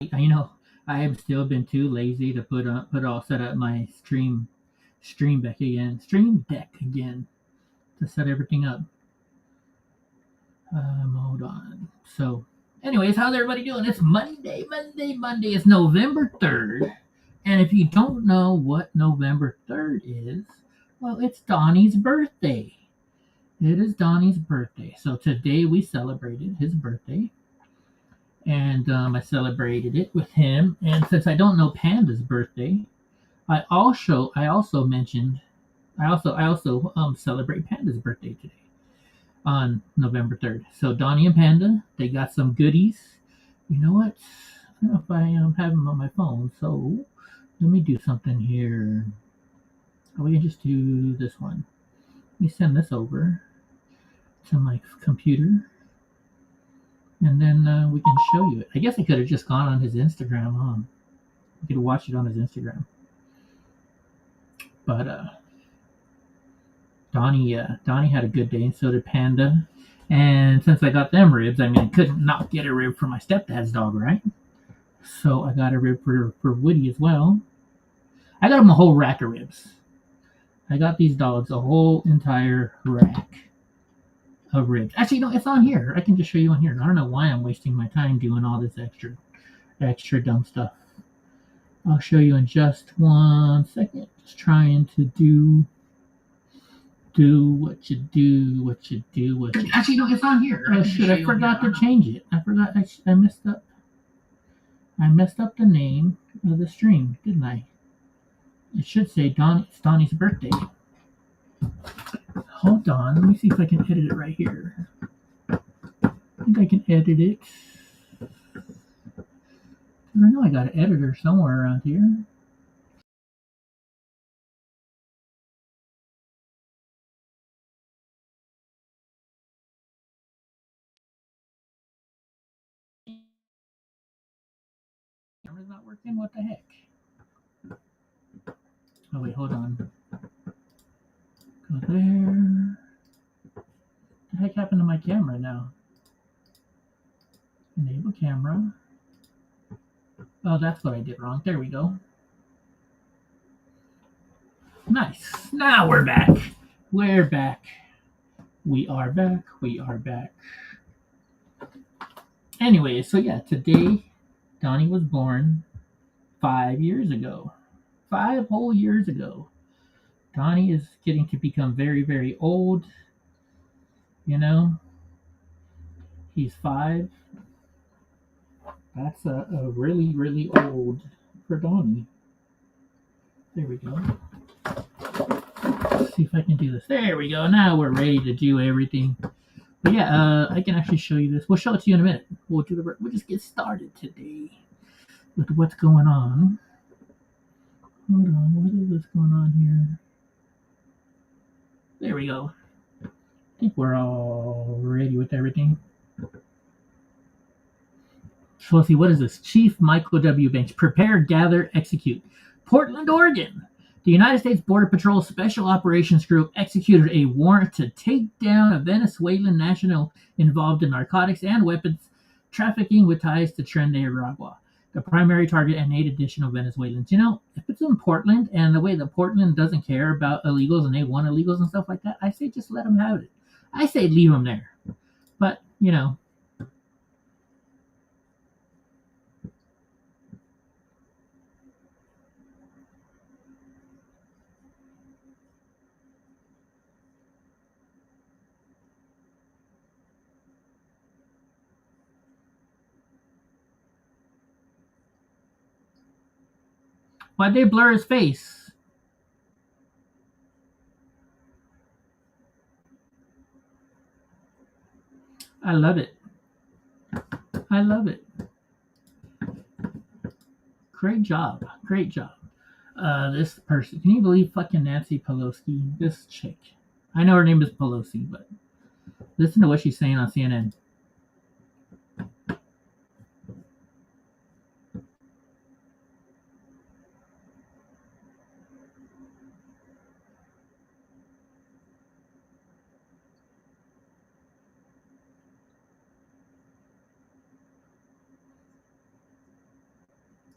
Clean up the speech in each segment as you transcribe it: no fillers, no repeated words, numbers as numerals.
I know I have still been too lazy to set up my stream deck again to set everything up. Hold on. So, anyways, how's everybody doing? It's Monday. It's November 3rd. And if you don't know what November 3rd is, well, it's Donnie's birthday. It is Donnie's birthday. So today we celebrated his birthday. And I celebrated it with him. And since I don't know Panda's birthday, I also celebrate Panda's birthday today on November 3rd. So Donnie and Panda, they got some goodies. You know what? I don't know if I have them on my phone. So let me do something here. We can just do this one. Let me send this over to my computer, and then we can show you it. I guess I could have just gone on his Instagram, huh? You could watch it on his Instagram. But Donnie had a good day, and so did Panda. And since I got them ribs, I mean, I couldn't not get a rib for my stepdad's dog, right? So I got a rib for Woody as well. I got him a whole rack of ribs. I got these dogs a whole entire rack of ribs. Actually, no, it's on here. I can just show you on here. I don't know why I'm wasting my time doing all this extra dumb stuff. I'll show you in just 1 second. Just trying to do what you do. Actually, no, it's on here. Oh shit! I forgot to change it. I messed up. I messed up the name of the stream, didn't I? It should say it's Donnie's birthday. Hold on. Let me see if I can edit it right here. I think I can edit it. I know I got an editor somewhere around here. Camera's not working? What the heck? Oh wait, hold on. Go there. What the heck happened to my camera now? Enable camera. Oh, that's what I did wrong. There we go. Nice. Now we're back. We're back. We are back. We are back. Anyway, so yeah, today Donnie was born 5 years ago. 5 whole years ago. Donnie is getting to become very, very old. You know, he's 5. That's a really, really old for Donnie. There we go. Let's see if I can do this. There we go. Now we're ready to do everything. But yeah, I can actually show you this. We'll show it to you in a minute. We'll just get started today with what's going on. Hold on, what is this going on here? There we go. I think we're all ready with everything. So let's see, what is this? Chief Michael W. Banks. Prepare, gather, execute. Portland, Oregon. The United States Border Patrol Special Operations Group executed a warrant to take down a Venezuelan national involved in narcotics and weapons trafficking with ties to Tren de Aragua, the primary target, and 8 additional Venezuelans. You know, if it's in Portland and the way that Portland doesn't care about illegals and they want illegals and stuff like that, I say just let them have it. I say leave them there. But, you know, why'd they blur his face? I love it. I love it. Great job. Great job. This person. Can you believe fucking Nancy Pelosi? This chick. I know her name is Pelosi, but listen to what she's saying on CNN.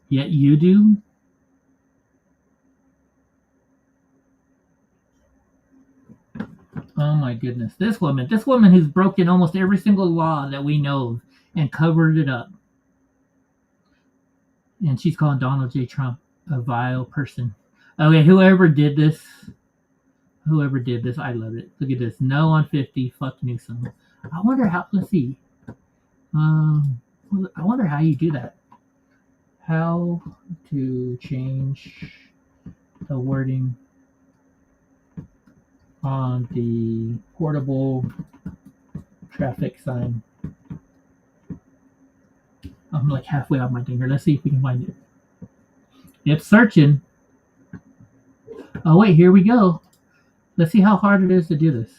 Yet you do? Oh my goodness. This woman who's broken almost every single law that we know of and covered it up. And she's calling Donald J. Trump a vile person. Okay, whoever did this, I love it. Look at this. No on 50, fuck Newsom. I wonder how, let's see. I wonder how you do that. How to change the wording on the portable traffic sign. I'm like halfway out my dinger. Let's see if we can find it. It's searching. Oh wait, here we go. Let's see how hard it is to do this.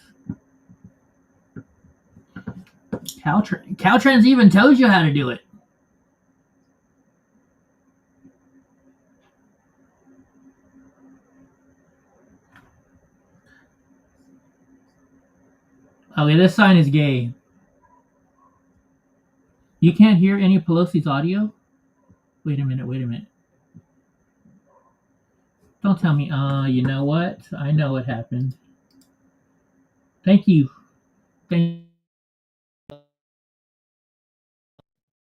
Caltrans even tells you how to do it. Okay, this sign is gay. You can't hear any Pelosi's audio? Wait a minute. Don't tell me, you know what? I know what happened. Thank you.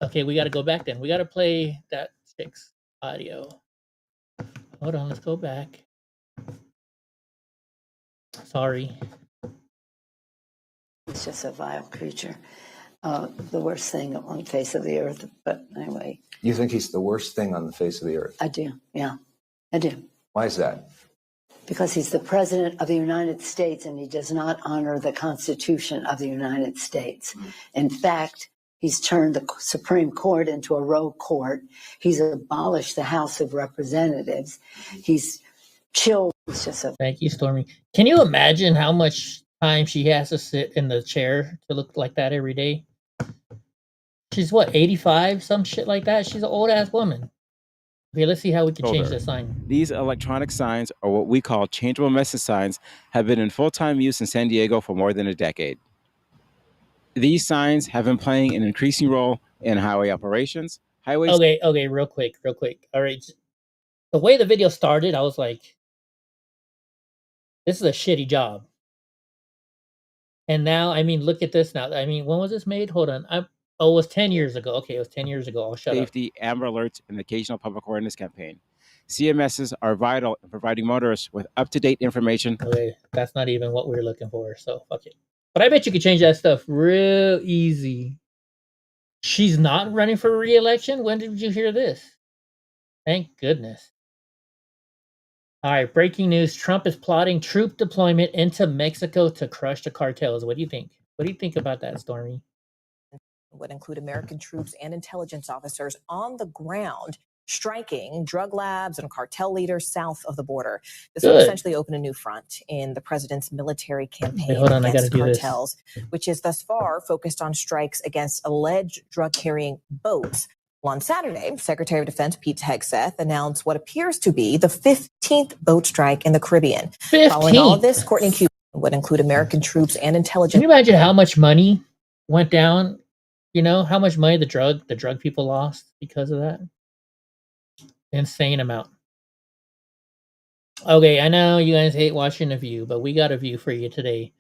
Okay, we gotta go back then. We gotta play that chick's audio. Hold on, let's go back. Sorry. He's just a vile creature. The worst thing on the face of the earth. But anyway. You think he's the worst thing on the face of the earth? I do. Yeah, I do. Why is that? Because he's the president of the United States and he does not honor the Constitution of the United States. In fact, he's turned the Supreme Court into a rogue court. He's abolished the House of Representatives. He's chilled. He's just a... Thank you, Stormy. Can you imagine how much time she has to sit in the chair to look like that every day? She's what, 85, some shit like that? She's an old ass woman. Okay, let's see how we can change the sign. These electronic signs, or what we call changeable message signs, have been in full-time use in San Diego for more than a decade. These signs have been playing an increasing role in highway operations. Okay, real quick. All right. The way the video started, I was like, this is a shitty job. And now, I mean, look at this now. I mean, when was this made? Hold on. It was 10 years ago. Okay, it was 10 years ago. I'll shut up. Safety, Amber Alerts, and the occasional public awareness campaign. CMSs are vital in providing motorists with up-to-date information. Okay, that's not even what we were looking for, so fuck it. But I bet you could change that stuff real easy. She's not running for re-election? When did you hear this? Thank goodness. All right, breaking news. Trump is plotting troop deployment into Mexico to crush the cartels. What do you think? What do you think about that, Stormy? Would include American troops and intelligence officers on the ground striking drug labs and cartel leaders south of the border. This would essentially open a new front in the president's military campaign against cartels, which is thus far focused on strikes against alleged drug-carrying boats. Well, on Saturday, Secretary of Defense Pete Hegseth announced what appears to be the 15th boat strike in the Caribbean. 15th. Following all of this, Courtney Cuban would include American troops and intelligence. Can you imagine how much money went down? You know, how much money the drug people lost because of that? Insane amount. Okay, I know you guys hate watching The View, but we got a View for you today.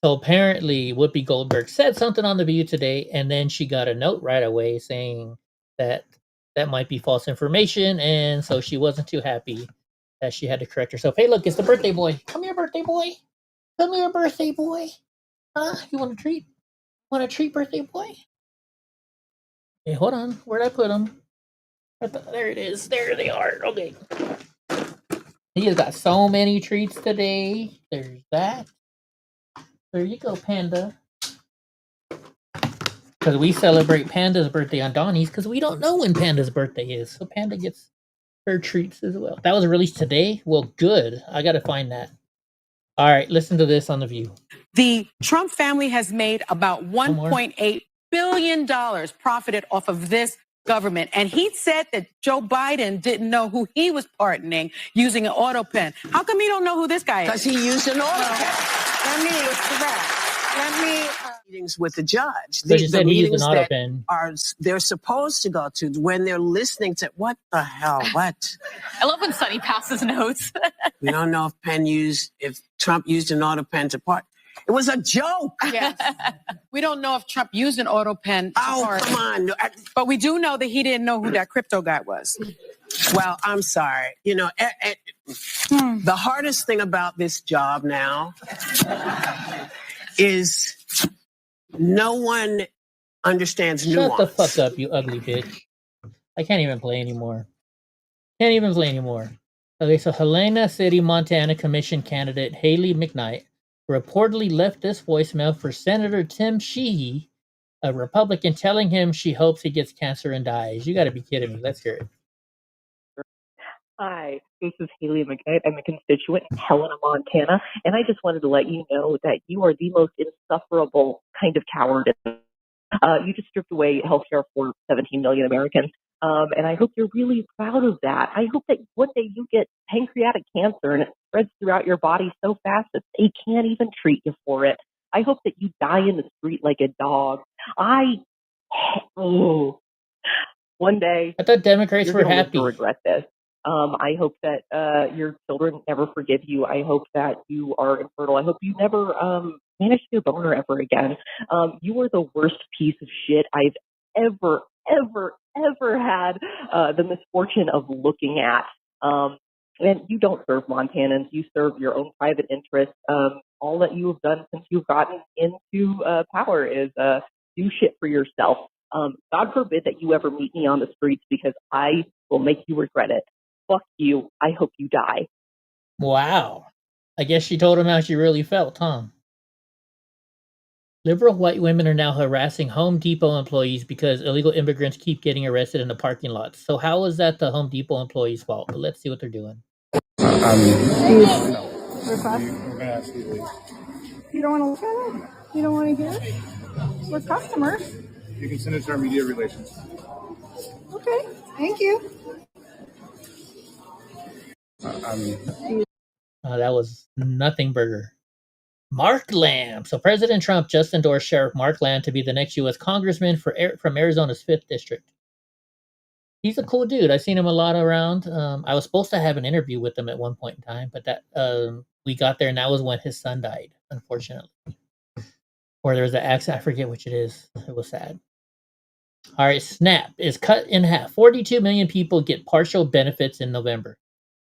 So apparently Whoopi Goldberg said something on The View today, and then she got a note right away saying that might be false information, and so she wasn't too happy that she had to correct herself. Hey, look, it's the birthday boy. Come here, birthday boy. Come here, birthday boy. Huh? You want a treat? Want a treat, birthday boy? Hey, hold on. Where'd I put them? There it is. There they are. Okay. He has got so many treats today. There's that. There you go, Panda. Because we celebrate Panda's birthday on Donnie's because we don't know when Panda's birthday is. So Panda gets her treats as well. That was released today? Well, good. I got to find that. All right, listen to this on The View. The Trump family has made about $1.8 billion profited off of this government. And he said that Joe Biden didn't know who he was pardoning using an auto pen. How come he don't know who this guy is? Because he used an auto pen. Let me look for that. Let me meetings with the judge. But you The said he used meetings an auto that pen. they're supposed to go to when they're listening to what the hell? What? I love when Sonny passes notes. We don't know if Trump used an auto pen to part. It was a joke. Yes. We don't know if Trump used an auto pen to part, Come on. but we do know that he didn't know who that crypto guy was. Well, I'm sorry. You know, the hardest thing about this job now is no one understands Shut nuance. the fuck up, you ugly bitch. I can't even play anymore. Okay, so Helena City, Montana Commission candidate Haley McKnight reportedly left this voicemail for Senator Tim Sheehy, a Republican, telling him she hopes he gets cancer and dies. You gotta be kidding me. Let's hear it. Hi, this is Haley McKnight. I'm a constituent in Helena, Montana, and I just wanted to let you know that you are the most insufferable kind of coward. You just stripped away healthcare for 17 million Americans, and I hope you're really proud of that. I hope that one day you get pancreatic cancer and it spreads throughout your body so fast that they can't even treat you for it. I hope that you die in the street like a dog. One day I thought Democrats you're were going to live happy. to regret this. I hope that your children never forgive you. I hope that you are infertile. I hope you never manage to get a boner ever again. You are the worst piece of shit I've ever had the misfortune of looking at. And you don't serve Montanans. You serve your own private interests. All that you have done since you've gotten into power is do shit for yourself. God forbid that you ever meet me on the streets, because I will make you regret it. Fuck you. I hope you die. Wow. I guess she told him how she really felt, huh? Liberal white women are now harassing Home Depot employees because illegal immigrants keep getting arrested in the parking lots. So how is that the Home Depot employees' fault? But let's see what they're doing. You don't want to look at it? You don't want to hear it? We're customers. You can send it to our media relations. Okay, thank you. That was Nothing Burger. Mark Lamb. So President Trump just endorsed Sheriff Mark Lamb to be the next U.S. congressman from Arizona's 5th District. He's a cool dude. I've seen him a lot around. I was supposed to have an interview with him at one point in time, but that we got there, and that was when his son died, unfortunately. Or there was an accident. I forget which it is. It was sad. All right, SNAP is cut in half. 42 million people get partial benefits in November.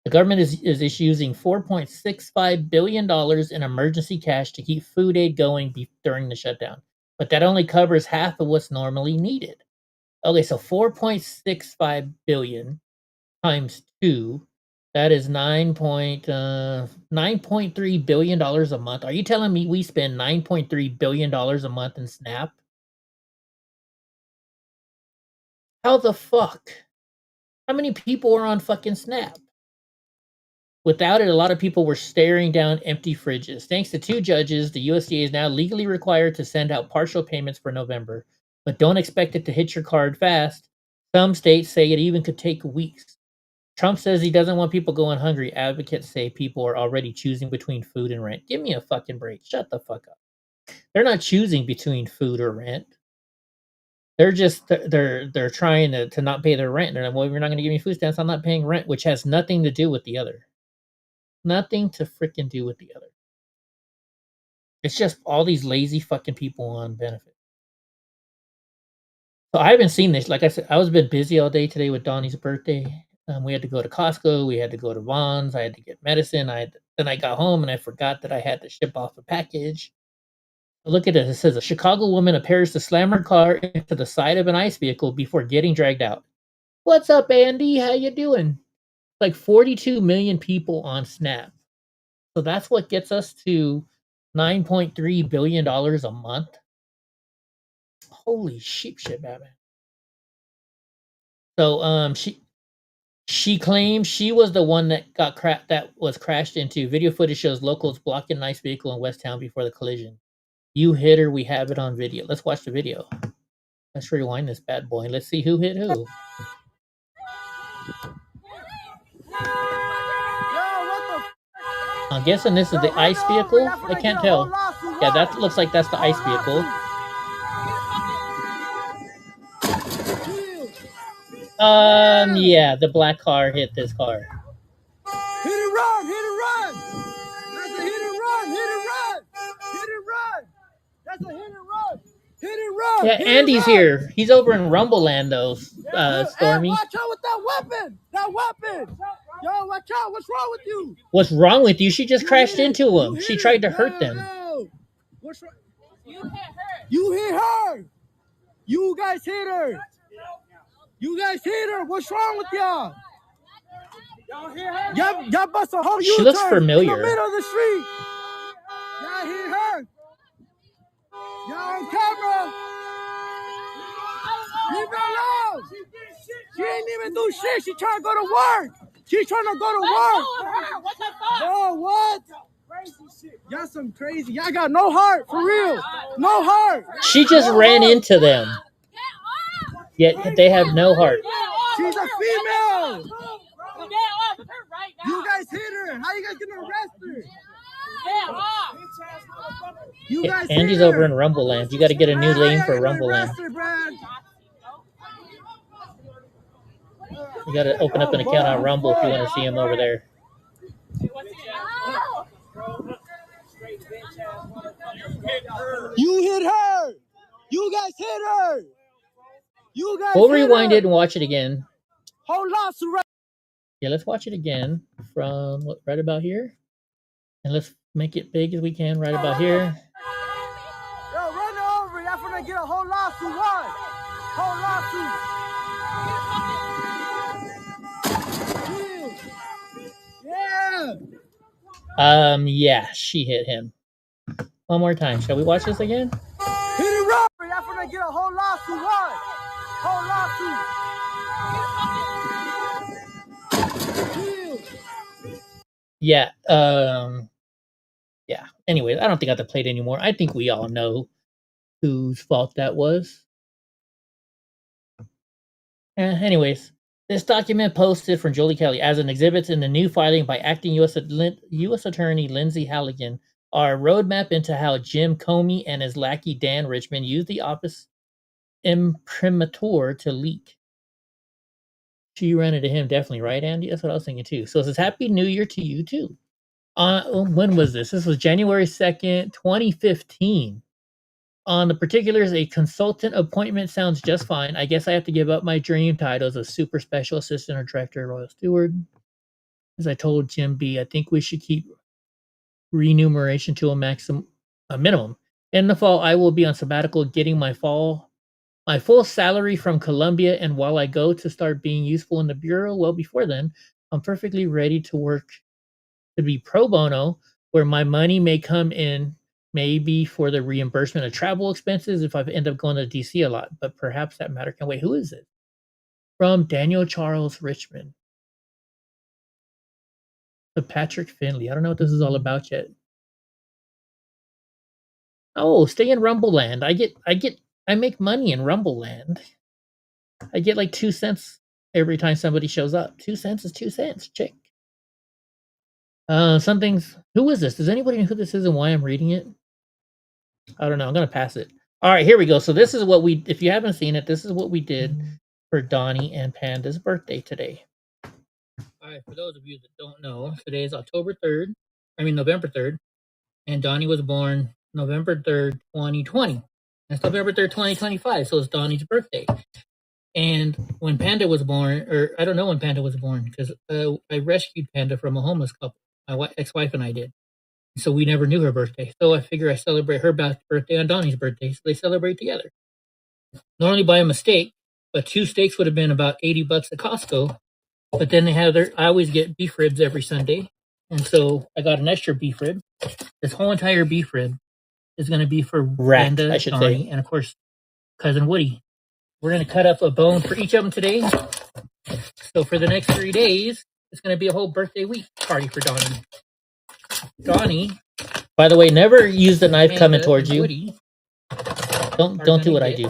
The government is using $4.65 billion in emergency cash to keep food aid going during the shutdown. But that only covers half of what's normally needed. Okay, so 4.65 billion times 2, that is $9.3 billion a month. Are you telling me we spend $9.3 billion a month in SNAP? How the fuck? How many people are on fucking SNAP? Without it, a lot of people were staring down empty fridges. Thanks to 2 judges, the USDA is now legally required to send out partial payments for November, but don't expect it to hit your card fast. Some states say it even could take weeks. Trump says he doesn't want people going hungry. Advocates say people are already choosing between food and rent. Give me a fucking break. Shut the fuck up. They're not choosing between food or rent. They're just they're trying to not pay their rent. They're like, well, if you're not going to give me food stamps, I'm not paying rent, which has nothing to do with the other. Nothing to freaking do with the other. It's just all these lazy fucking people on benefits. So I haven't seen this. Like I said, I was a bit busy all day today with Donnie's birthday. We had to go to Costco. We had to go to Vons. I had to get medicine. Then I got home and I forgot that I had to ship off a package. Look at it. It says a Chicago woman appears to slam her car into the side of an ICE vehicle before getting dragged out. What's up, Andy? How you doing? Like 42 million people on SNAP. So that's what gets us to $9.3 billion a month. Holy shit, Batman. So she claims she was the one that was crashed into. Video footage shows locals blocking a nice vehicle in West Town before the collision. You hit her. We have it on video. Let's watch the video. Let's rewind this bad boy. Let's see who hit who. I'm guessing this is the ICE vehicle. I can't tell. Yeah, that looks like that's the ice vehicle. Yeah, the black car hit this car. Hit and run! Hit and run! That's a hit and run! Hit and run! Hit and run! That's a hit and run! Hit and run! Yeah, hit Andy's and run. here. He's over in Rumble Land, though, Stormy. Hey, watch out with that weapon! That weapon! Yo, watch out! What's wrong with you? What's wrong with you? She just crashed into him. She tried to hurt them. Yo. What's wrong? You hit her! You hit her! You guys hit her! You guys hit her! What's wrong with y'all? Y'all bust a whole She looks U-turn familiar. in the middle of the street. Y'all hit her. Y'all on camera. Leave her alone. She ain't even do shit. She trying to go to work. She trying to go to work. What the fuck? Oh, what? Y'all some crazy. Y'all got no heart, for real. No heart. She just ran into them. Yet they have no heart. She's a female. You guys hit her. How you guys gonna arrest her? You guys hit Andy's her. over in Rumble Land. You got to get a new lane for Rumble Land. Arrest her, Brad. You got to open up an account on Rumble if you want to see him over there. You hit her. You guys hit her. You guys We'll hit rewind her. it and watch it again. Whole lawsuit right. Yeah, let's watch it again from right about here. And let's make it big as we can right about here. Yo, run her over. Y'all finna get a whole lawsuit. What? Whole lawsuit. Yeah. Yeah, she hit him. One more time. Shall we watch this again? Hit it right. Y'all finna get a whole lawsuit. What? Whole lawsuit. Yeah. Yeah. Anyways, I don't think I have to play it anymore. I think we all know whose fault that was. Anyways, this document posted from Jolie Kelly as an exhibit in the new filing by acting U.S. Attorney Lindsay Halligan are a roadmap into how Jim Comey and his lackey Dan Richmond used the office imprimatur to leak. She ran into him, definitely, right, Andy? That's what I was thinking too. So it says Happy New Year to you too. When was this? This was January 2nd, 2015. On the particulars, a consultant appointment sounds just fine. I guess I have to give up my dream titles of super special assistant or director, royal steward. As I told Jim B, I think we should keep remuneration to a minimum. In the fall, I will be on sabbatical, getting my full salary from Columbia, and while I go to start being useful in the bureau, well, before then, I'm perfectly ready to work to be pro bono, where my money may come in, maybe for the reimbursement of travel expenses if I end up going to DC a lot, but perhaps that matter can wait. Who is it? From Daniel Charles Richmond. To Patrick Finley. I don't know what this is all about yet. Oh, stay in Rumble Land. I make money in Rumble Land. I get like 2 cents every time somebody shows up. 2 cents is 2 cents. Check. Who is this? Does anybody know who this is and why I'm reading it? I don't know. I'm going to pass it. All right, here we go. So this is what if you haven't seen it, this is what we did for Donnie and Panda's birthday today. All right, for those of you that don't know, today is November 3rd, and Donnie was born November 3rd, 2020. It's November 3rd, 2025, so it's Donnie's birthday. And when Panda was born, or I don't know when Panda was born, because I rescued Panda from a homeless couple. My ex-wife and I did. So we never knew her birthday. So I figure I celebrate her birthday on Donnie's birthday, so they celebrate together. Normally by a mistake, but 2 steaks would have been about $80 at Costco. But then I always get beef ribs every Sunday. And so I got an extra beef rib. This whole entire beef rib is going to be for Panda, I should Donnie, say. and of course, Cousin Woody. We're going to cut up a bone for each of them today. So for the next 3 days, it's going to be a whole birthday week party for Donnie. Donnie, by the way, never use the knife coming towards you. Woody don't do what I do.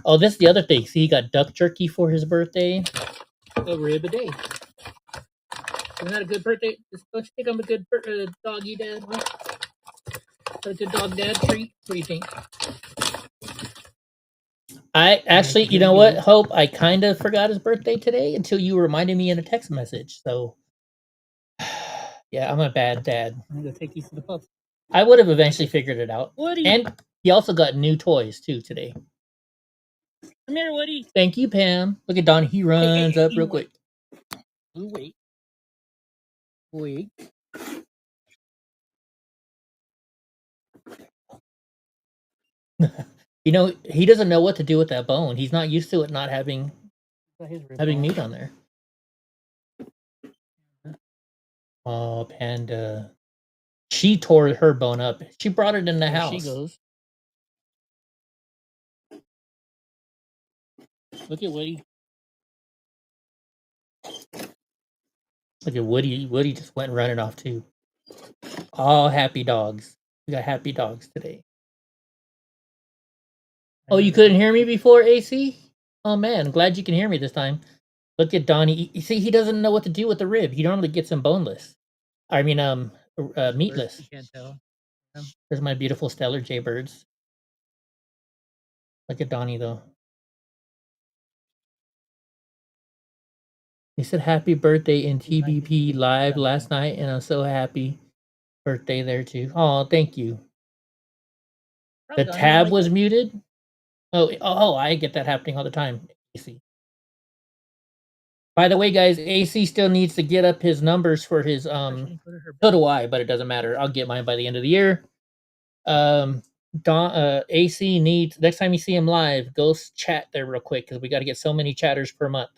Oh, this is the other thing. See, he got duck jerky for his birthday. A rib a day. Isn't that a good birthday? Don't you think I'm a good doggy dad? Huh? a good dog dad treat? What do you think? I actually, you know what, Hope? I kind of forgot his birthday today until you reminded me in a text message. So, yeah, I'm a bad dad. I'm gonna take these to the pups. I would have eventually figured it out. Woody, and he also got new toys too today. Come here, Woody. Thank you, Pam. Look at Don. He runs up real quick. Wait. Wait. You know, he doesn't know what to do with that bone. He's not used to it not having meat on there. Oh, Panda. She tore her bone up. She brought it in the house. She goes. Look at Woody. Look at Woody. Woody just went running off too. All happy dogs. We got happy dogs today. Oh, you couldn't hear me before, AC? Oh man, glad you can hear me this time. Look at Donnie. You see, he doesn't know what to do with the rib. He normally gets them boneless. I mean, meatless. You can't tell. There's my beautiful Stellar Jaybirds. Look at Donnie though. He said happy birthday in TBP live last night, and I'm so happy birthday there too. Oh, thank you. The tab was muted. Oh, I get that happening all the time. AC. By the way, guys, AC still needs to get up his numbers for his so do I, but it doesn't matter. I'll get mine by the end of the year. AC needs, next time you see him live, go chat there real quick because we got to get so many chatters per month.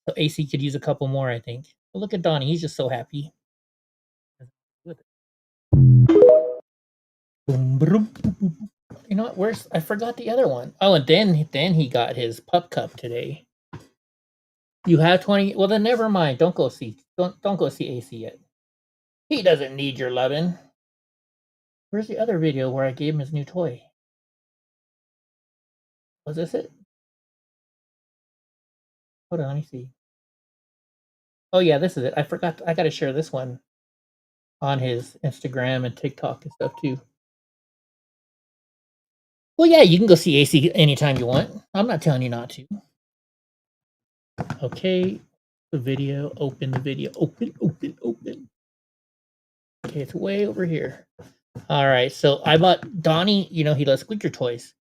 So AC could use a couple more, I think. But look at Donnie, he's just so happy. You know what? I forgot the other one. Oh, and then he got his pup cup today. You have 20. Well, then never mind. Don't go see AC yet. He doesn't need your loving. Where's the other video where I gave him his new toy? Was this it? Hold on, let me see. Oh yeah, this is it. I forgot. I got to share this one on his Instagram and TikTok and stuff too. Well, yeah, you can go see AC anytime you want. I'm not telling you not to. Okay, the video. Open the video. Open. Okay, it's way over here. All right, so I bought Donnie. You know, he loves squeaker toys,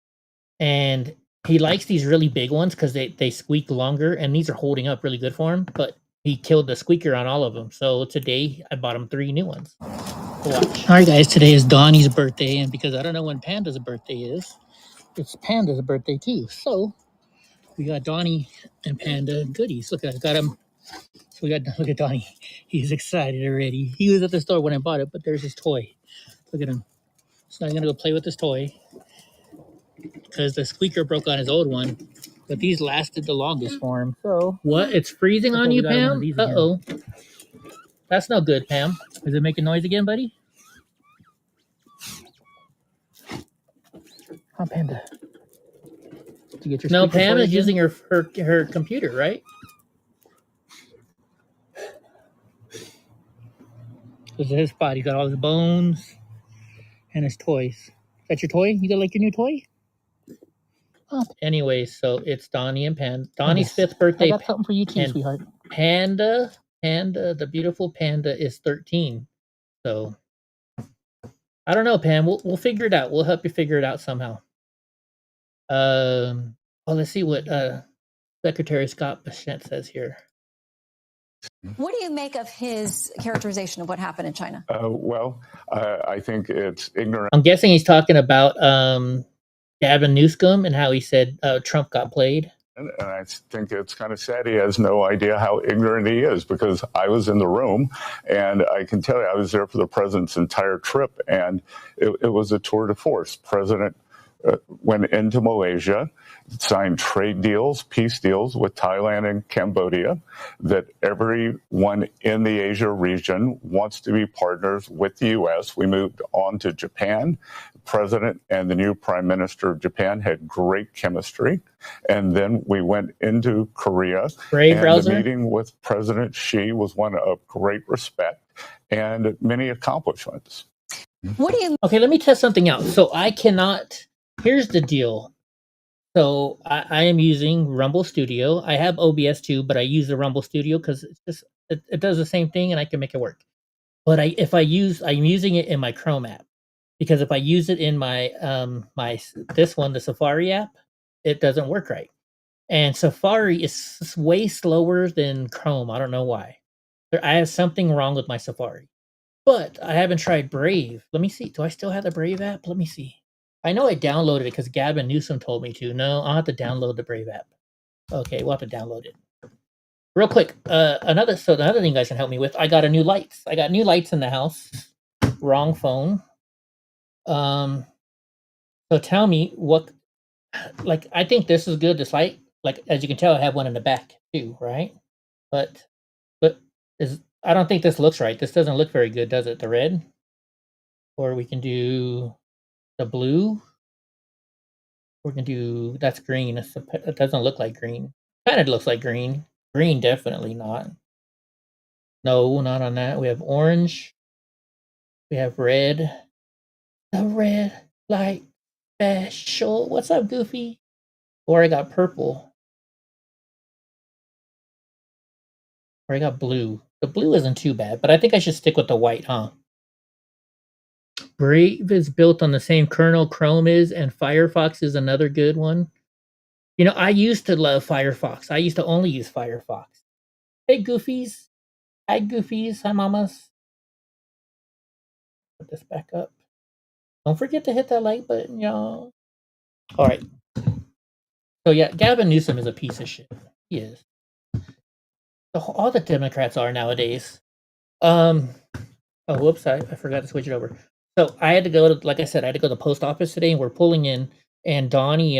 and he likes these really big ones because they squeak longer, and these are holding up really good for him. But he killed the squeaker on all of them. So today I bought him 3 new ones to watch. All right, guys, today is Donnie's birthday, and because I don't know when Panda's birthday is, it's Panda's birthday too. So we got Donnie and Panda goodies. Look, I got him. So look at Donnie. He's excited already. He was at the store when I bought it, but there's his toy. Look at him. So I'm gonna go play with this toy because the squeaker broke on his old one, but these lasted the longest for him. So what? It's freezing on you, Pam? Uh-oh. That's no good, Pam. Is it making noise again, buddy? Oh, Panda. To get your no, Pam is using her computer, right? This is his spot. He got all his bones and his toys. Is that your toy? You got like your new toy? Oh. Anyway, so it's Donnie and Panda. Donnie's 5th birthday. I got something for you too, sweetheart. Panda, the beautiful Panda is 13. So I don't know, Pam. We'll figure it out. We'll help you figure it out somehow. Well, let's see what Secretary Scott Bessent says here. What do you make of his characterization of what happened in China? I think it's ignorant. I'm guessing he's talking about Gavin Newsom and how he said Trump got played. And I think it's kind of sad he has no idea how ignorant he is, because I was in the room and I can tell you I was there for the president's entire trip, and it was a tour de force. President went into Malaysia, signed trade deals, peace deals with Thailand and Cambodia, that everyone in the Asia region wants to be partners with the U.S. We moved on to Japan. The president and the new prime minister of Japan had great chemistry. And then we went into Korea. The meeting with President Xi was one of great respect and many accomplishments. What do you? Okay, let me test something out. So I cannot. Here's the deal. So I am using Rumble Studio. I have OBS too, but I use the Rumble Studio because it does the same thing and I can make it work. But I'm using it in my Chrome app, because if I use it in my the Safari app, it doesn't work right. And Safari is way slower than Chrome. I don't know why. I have something wrong with my Safari. But I haven't tried Brave. Let me see. Do I still have the Brave app? Let me see. I know I downloaded it because Gavin Newsom told me to. No, I'll have to download the Brave app. Okay, we'll have to download it. Real quick, another thing you guys can help me with. I got new lights. I got new lights in the house. Wrong phone. So tell me what. Like, I think this is good. This light, like as you can tell, I have one in the back too, right? But I don't think this looks right. This doesn't look very good, does it? The red, or we can do the blue. We can do that's green. It doesn't look like green. Kind of looks like green. Green, definitely not. No, not on that. We have orange. We have red. The red light special. What's up, Goofy? Or I got purple. Or I got blue. The blue isn't too bad, but I think I should stick with the white, huh? Brave is built on the same kernel Chrome is, and Firefox is another good one. You know, I used to love Firefox. I used to only use Firefox. Hey, Goofies. Hi, Goofies. Hi, Mamas. Put this back up. Don't forget to hit that like button, y'all. All right. So, yeah, Gavin Newsom is a piece of shit. He is. All the Democrats are nowadays. Oh, whoops. I forgot to switch it over. So, I had to go to, like I said, I had to go to the post office today, and we're pulling in, and Donnie,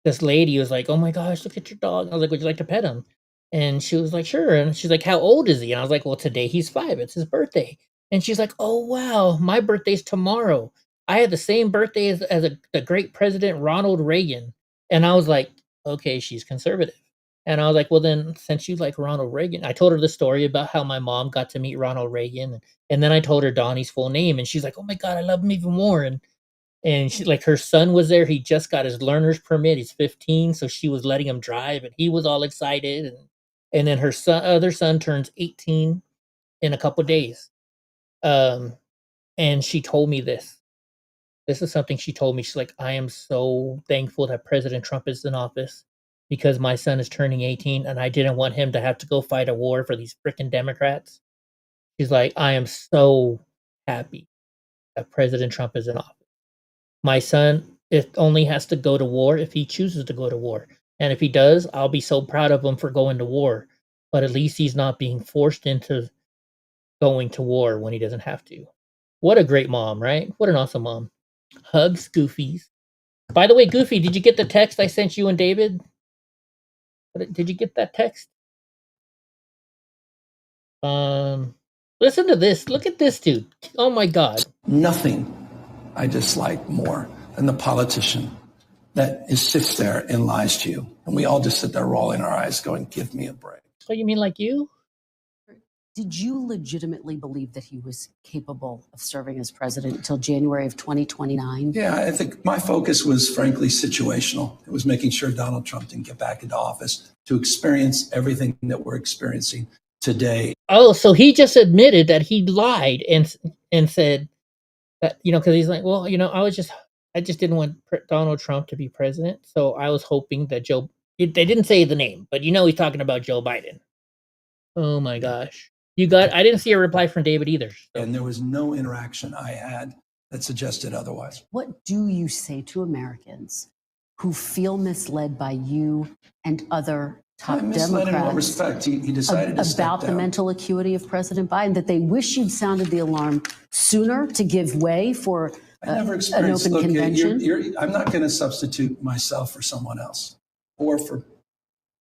this lady was like, "Oh my gosh, look at your dog." I was like, "Would you like to pet him?" And she was like, "Sure." And she's like, "How old is he?" And I was like, "Well, today he's 5. It's his birthday." And she's like, "Oh wow, my birthday's tomorrow. I had the same birthday as the great President Ronald Reagan." And I was like, "Okay, she's conservative." And I was like, "Well, then, since you like Ronald Reagan," I told her the story about how my mom got to meet Ronald Reagan, and then I told her Donnie's full name, and she's like, "Oh my god, I love him even more." And she, like, her son was there. He just got his learner's permit. He's 15, so she was letting him drive, and he was all excited. And then her other son turns 18 in a couple days. And she told me this. This is something she told me. She's like, "I am so thankful that President Trump is in office because my son is turning 18, and I didn't want him to have to go fight a war for these freaking Democrats." She's like, "I am so happy that President Trump is in office. My son only has to go to war if he chooses to go to war. And if he does, I'll be so proud of him for going to war. But at least he's not being forced into going to war when he doesn't have to." What a great mom, right? What an awesome mom. Hugs, Goofies. By the way, Goofy, did you get the text I sent you and David? Did you get that text? Listen to this. Look at this dude. Oh my God. Nothing I dislike more than the politician that sits there and lies to you. And we all just sit there rolling our eyes going, "Give me a break." Oh, you mean like you? Did you legitimately believe that he was capable of serving as president until January of 2029? Yeah, I think my focus was frankly situational. It was making sure Donald Trump didn't get back into office to experience everything that we're experiencing today. Oh, so he just admitted that he lied and said that, you know, because he's like, "Well, you know, I just didn't want Donald Trump to be president, so I was hoping that they didn't say the name, but you know he's talking about Joe Biden." Oh my gosh. I didn't see a reply from David either. So. And there was no interaction I had that suggested otherwise. What do you say to Americans who feel misled by you and other top misled Democrats in what respect? He decided to step about the down. mental acuity of President Biden, that they wish you'd sounded the alarm sooner to give way for I never an experienced. open Look, convention? I'm not going to substitute myself for someone else or for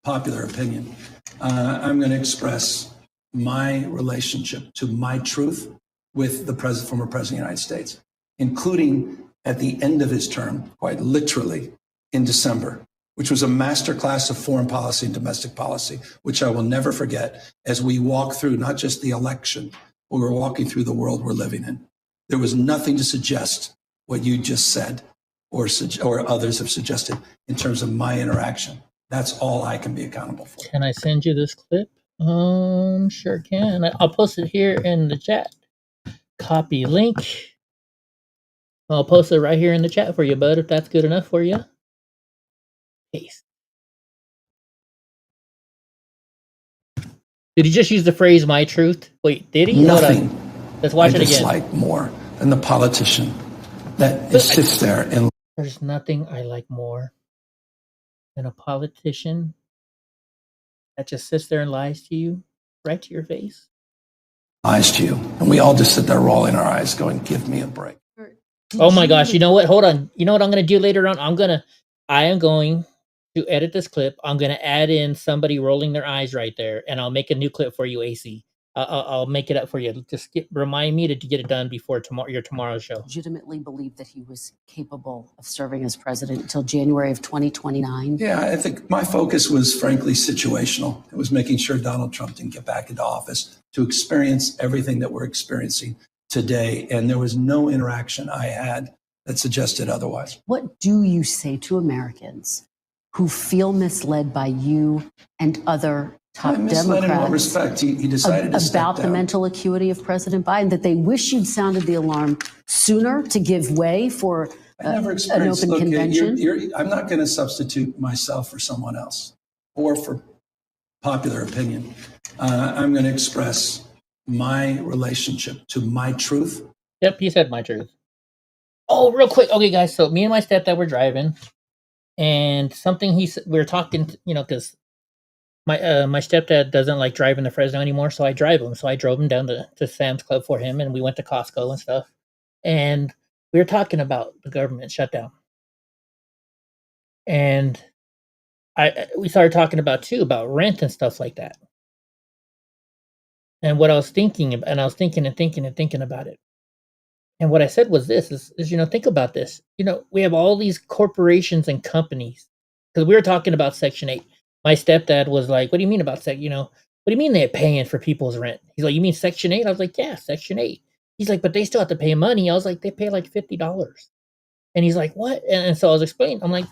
popular opinion. I'm going to express my relationship to my truth with the former president of the United States, including at the end of his term, quite literally in December, which was a masterclass of foreign policy and domestic policy, which I will never forget as we walk through not just the election, when we're walking through the world we're living in. There was nothing to suggest what you just said or others have suggested in terms of my interaction. That's all I can be accountable for. Can I send you this clip? Sure can. I'll post it here in the chat. Copy link. I'll post it right here in the chat for you, bud, if that's good enough for you. Paste. Did he just use the phrase "my truth"? Wait, did he? Nothing. Let's watch I it again. dislike more than the politician that sits there and There's nothing I like more than a politician that just sits there and lies to you right to your face. lies to you. And we all just sit there rolling our eyes going, give me a break. Oh my gosh, you know what? Hold on. You know what I'm going to do later on? I am going to edit this clip. I'm going to add in somebody rolling their eyes right there, and I'll make a new clip for you, AC. I'll make it up for you. Just remind me to get it done before your tomorrow's show. Legitimately believe that he was capable of serving as president until January of 2029? Yeah, I think my focus was frankly situational. It was making sure Donald Trump didn't get back into office to experience everything that we're experiencing today. And there was no interaction I had that suggested otherwise. What do you say to Americans who feel misled by you and other top misled in what Democrats respect? He decided to step about the down. mental acuity of President Biden, that they wish you'd sounded the alarm sooner to give way for I never an experienced. open Look, convention? I'm not going to substitute myself for someone else or for popular opinion. I'm going to express my relationship to my truth. Yep, he said my truth. Oh, real quick. Okay, guys. So me and my stepdad were driving, and something we were talking, because my stepdad doesn't like driving to Fresno anymore, so I drive him. So I drove him down to Sam's Club for him, and we went to Costco and stuff. And we were talking about the government shutdown, and we started talking about rent and stuff like that. And what I was thinking, and I was thinking about it. And what I said was this: is think about this. We have all these corporations and companies, because we were talking about Section 8. My stepdad was like, "What do you mean about what do you mean they're paying for people's rent?" He's like, "You mean Section 8?" I was like, "Yeah, Section 8." He's like, "But they still have to pay money." I was like, "They pay like $50." And he's like, "What?" And so I was explaining. I'm like,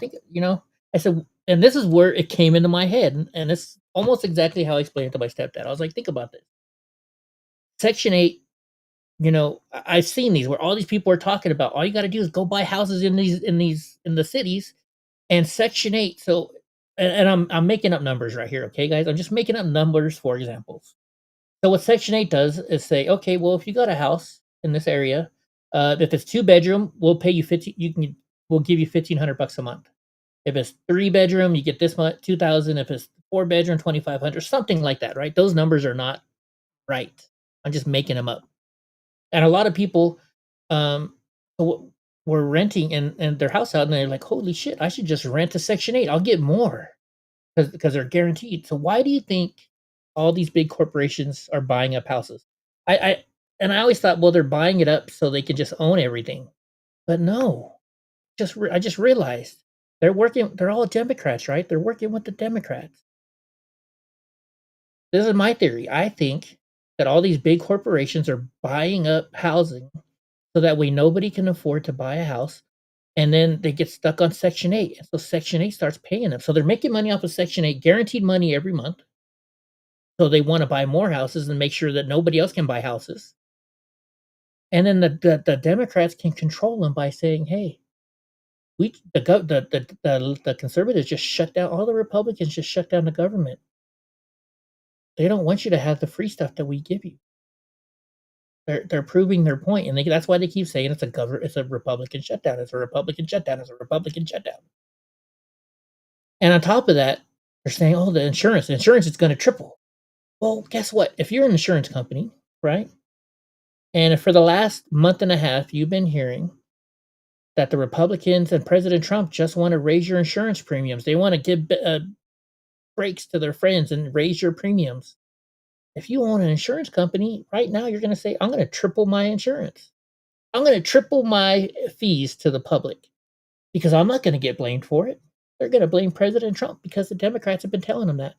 I said, and this is where it came into my head, and it's almost exactly how I explained it to my stepdad. I was like, think about this. Section 8, I've seen these where all these people are talking about, all you got to do is go buy houses in the cities, and Section 8. So, and I'm making up numbers right here, okay, guys? I'm just making up numbers for examples. So what Section 8 does is say, okay, well, if you got a house in this area, if it's 2-bedroom, we'll pay you we'll give you $1,500 a month. If it's 3-bedroom, you get this much, $2,000. If it's 4-bedroom, $2,500, something like that, right? Those numbers are not right. I'm just making them up. And a lot of people were renting and their house out, and they're like, holy shit, I should just rent to Section 8. I'll get more because they're guaranteed. So why do you think all these big corporations are buying up houses? I always thought, well, they're buying it up so they can just own everything. But no, I just realized they're all Democrats, right? They're working with the Democrats. This is my theory. I think that all these big corporations are buying up housing so that way nobody can afford to buy a house, and then they get stuck on Section 8. So Section 8 starts paying them. So they're making money off of Section 8, guaranteed money every month. So they want to buy more houses and make sure that nobody else can buy houses. And then the Democrats can control them by saying, hey, the conservatives just shut down, all the Republicans just shut down the government. They don't want you to have the free stuff that we give you. They're proving their point, and that's why they keep saying it's a Republican shutdown. It's a Republican shutdown. It's a Republican shutdown. And on top of that, they're saying, oh, the insurance is going to triple. Well, guess what? If you're an insurance company, right, and if for the last month and a half you've been hearing that the Republicans and President Trump just want to raise your insurance premiums, they want to give breaks to their friends and raise your premiums. If you own an insurance company right now, you're going to say, I'm going to triple my insurance. I'm going to triple my fees to the public because I'm not going to get blamed for it. They're going to blame President Trump because the Democrats have been telling them that.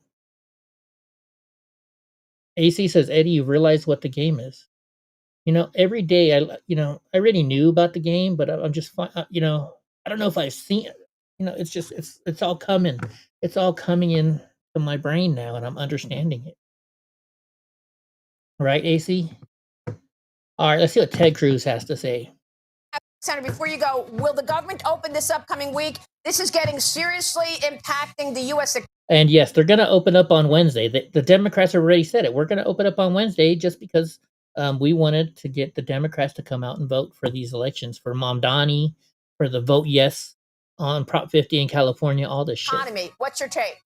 AC says, Eddie, you realize what the game is. every day I already knew about the game, but I'm just I don't know if I've seen it. It's all coming. It's all coming in to my brain now, and I'm understanding it. Right, AC? All right, let's see what Ted Cruz has to say. Senator, before you go, will the government open this upcoming week? This is getting seriously impacting the U.S. And yes, they're going to open up on Wednesday. The Democrats have already said it. We're going to open up on Wednesday just because we wanted to get the Democrats to come out and vote for these elections, for Mamdani, for the vote yes on Prop 50 in California, all this shit. economy. What's your take?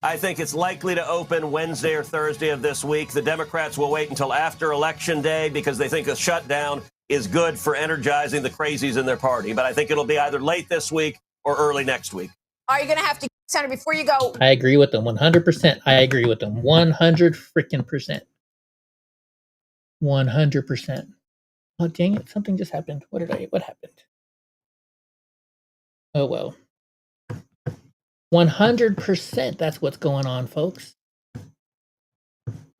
I think it's likely to open Wednesday or Thursday of this week. The Democrats will wait until after Election Day because they think a shutdown is good for energizing the crazies in their party. But I think it'll be either late this week or early next week. Are you going to have to, Senator, before you go? I agree with them 100%. I agree with them 100 freaking percent. 100%. Oh, dang it. Something just happened. What happened? Oh, well. 100%. That's what's going on, folks.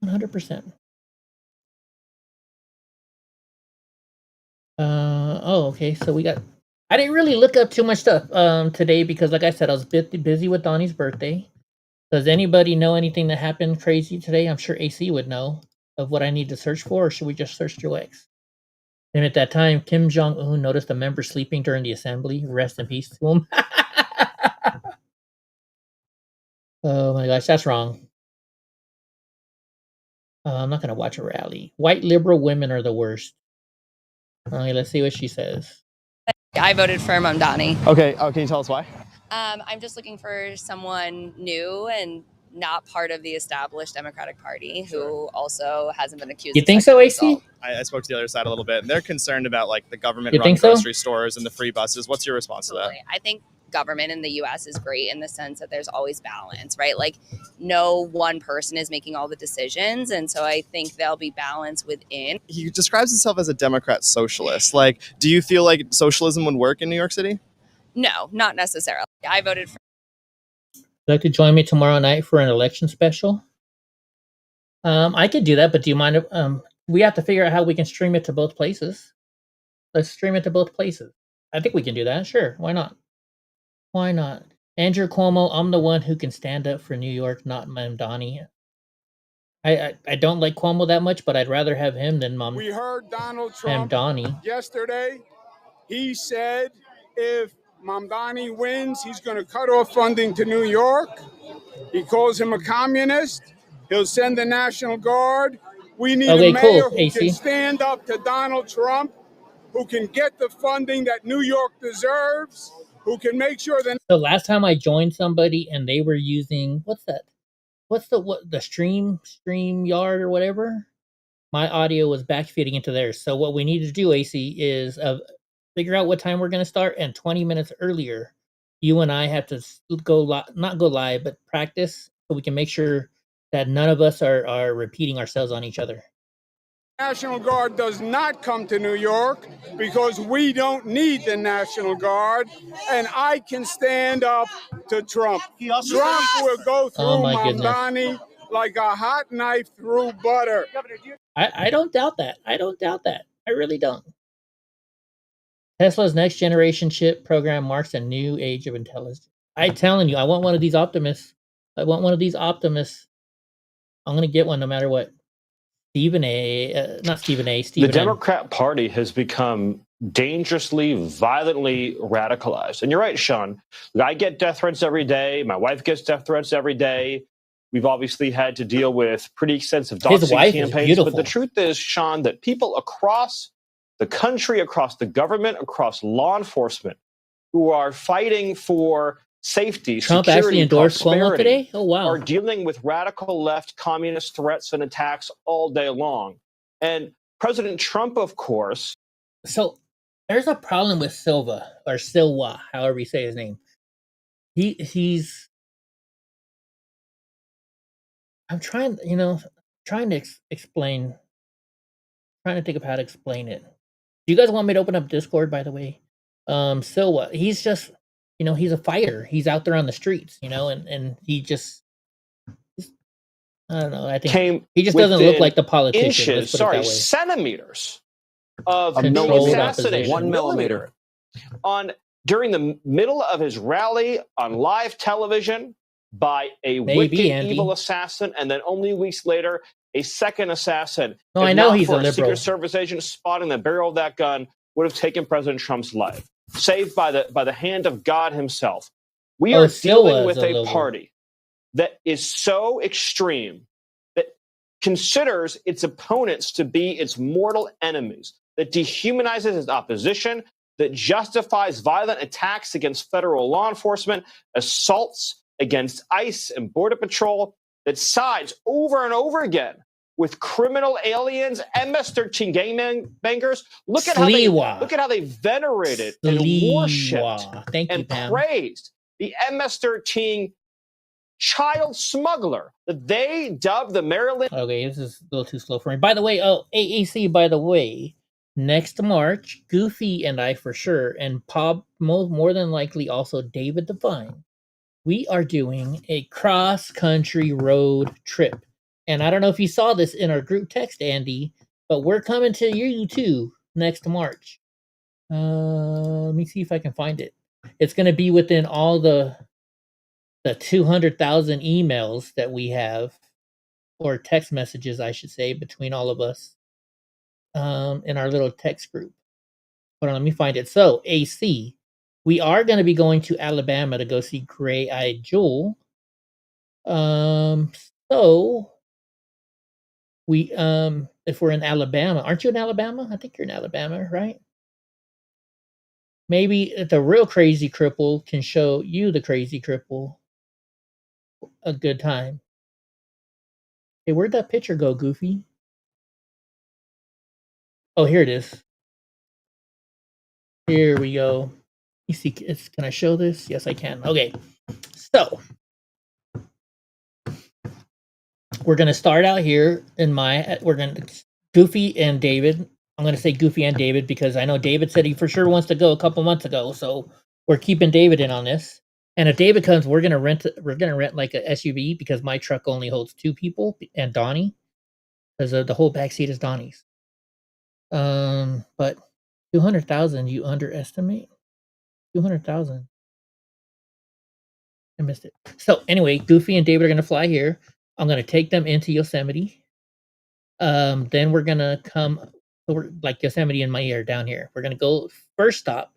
100%. Oh, okay. So I didn't really look up too much stuff today because, like I said, I was busy with Donnie's birthday. Does anybody know anything that happened crazy today? I'm sure AC would know of what I need to search for, or should we just search Joe X? And at that time, Kim Jong-un noticed a member sleeping during the assembly. Rest in peace to him. Oh my gosh, that's wrong. I'm not going to watch a rally. White liberal women are the worst. Okay, let's see what she says. I voted for Mamdani. Okay, can you tell us why? I'm just looking for someone new and not part of the established Democratic Party who also hasn't been accused. You of think so, AC? assault. I spoke to the other side a little bit, and they're concerned about like the You government-run think so? grocery stores and the free buses. What's your response to that? Absolutely. I think government in the U.S. is great in the sense that there's always balance, right? Like no one person is making all the decisions, and so I think there'll be balance within. He describes himself as a Democrat socialist. Like, do you feel like socialism would work in New York City? No, not necessarily. I voted for. Would you like to join me tomorrow night for an election special? I could do that, but do you mind if we have to figure out how we can stream it to both places? Let's stream it to both places. I think we can do that. Sure, why not? Why not? Andrew Cuomo, I'm the one who can stand up for New York, not Mamdani. I don't like Cuomo that much, but I'd rather have him than We heard Donald Trump Mamdani. yesterday. He said if Mamdani wins, he's going to cut off funding to New York. He calls him a communist. He'll send the National Guard. We need a mayor who can stand up to Donald Trump, who can get the funding that New York deserves, who can make sure that. The last time I joined somebody and they were using what's that? What's the stream yard or whatever? My audio was backfeeding into theirs. So what we need to do, AC, is figure out what time we're going to start, and 20 minutes earlier, you and I have to not go live, but practice so we can make sure that none of us are repeating ourselves on each other. National Guard does not come to New York because we don't need the National Guard, and I can stand up to Trump. Trump will go through Mamdani like a hot knife through butter. I don't doubt that. I don't doubt that. I really don't. Tesla's next generation chip program marks a new age of intelligence. I'm telling you, I want one of these optimists. I want one of these optimists. I'm going to get one no matter what. Stephen A. The Democrat Party has become dangerously, violently radicalized. And you're right, Sean. I get death threats every day. My wife gets death threats every day. We've obviously had to deal with pretty extensive doxing campaigns. But the truth is, Sean, that people across the country, across the government, across law enforcement, who are fighting for safety, Trump security, actually endorsed Cuomo prosperity, today? Oh, wow. are dealing with radical left communist threats and attacks all day long. And President Trump, of course. So there's a problem with Silva, however you say his name. He's. I'm trying to explain. Trying to think of how to explain it. Do you guys want me to open up Discord, by the way? Silva, he's just. He's a fighter. He's out there on the streets, and he just I don't know. I think came he just doesn't look within like the politician. inches, Let's put it sorry, that way. centimeters of A being controlled assassinated. opposition. 1 millimeter. During the middle of his rally on live television by a Maybe, wicked, Andy. evil assassin, and then only weeks later, a second assassin. No, If I know not he's for a liberal. Secret Service agent spotting the barrel of that gun would have taken President Trump's life, saved by the hand of God himself. We Oh, are still dealing was with a a liberal. party that is so extreme that considers its opponents to be its mortal enemies, that dehumanizes its opposition, that justifies violent attacks against federal law enforcement, assaults against ICE and Border Patrol, that sides over and over again with criminal aliens, MS-13 gangbangers. Look at how they venerated and worshipped Thank you, and Pam. praised the MS-13 child smuggler that they dubbed the Maryland. Okay, this is a little too slow for me. By the way, AAC, by the way, next March, Goofy and I for sure, and Pop more than likely also David Devine, we are doing a cross-country road trip. And I don't know if you saw this in our group text, Andy, but we're coming to you too next March. Let me see if I can find it. It's going to be within all the 200,000 emails that we have, or text messages, I should say, between all of us in our little text group. Hold on, let me find it. So, AC, we are going to be going to Alabama to go see Gray Eyed Jewel. So we if we're in Alabama, aren't you in Alabama? I think you're in Alabama, right? Maybe the real crazy cripple can show you, the crazy cripple, a good time. Hey, where'd that picture go, Goofy? Oh, here it is. Here we go. You see, can I show this? Yes, I can. Okay, so we're gonna start out here in Goofy and David. I'm gonna say Goofy and David because I know David said he for sure wants to go a couple months ago, so we're keeping David in on this. And if David comes, we're gonna rent like a SUV because my truck only holds 2 people and Donnie, because the whole back seat is Donnie's. But 200,000, you underestimate 200,000. I missed it. So anyway, Goofy and David are gonna fly here. I'm gonna take them into Yosemite. Then we're gonna come. We're like Yosemite in my ear down here. We're gonna go. First stop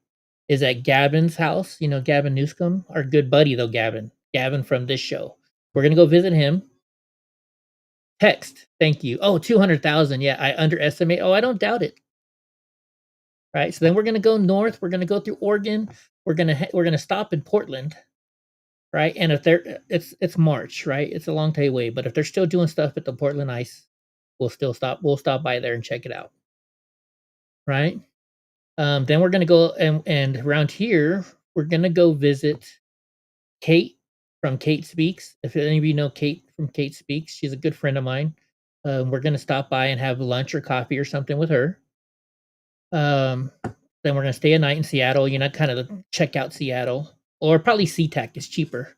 is at Gavin's house. You know Gavin Newscomb, our good buddy though. Gavin from this show. We're gonna go visit him. Text. Thank you. Oh, 200,000. Yeah, I underestimate. Oh, I don't doubt it. Right. So then we're gonna go north. We're gonna go through Oregon. We're gonna stop in Portland. Right. And if it's March, right? It's a long day away. But if they're still doing stuff at the Portland Ice, we'll stop by there and check it out. Right. Then we're gonna go and around here, we're gonna go visit Kate from Kate Speaks. If any of you know Kate from Kate Speaks, she's a good friend of mine. We're gonna stop by and have lunch or coffee or something with her. Then we're gonna stay a night in Seattle. You know, kind of check out Seattle, or probably SeaTac is cheaper.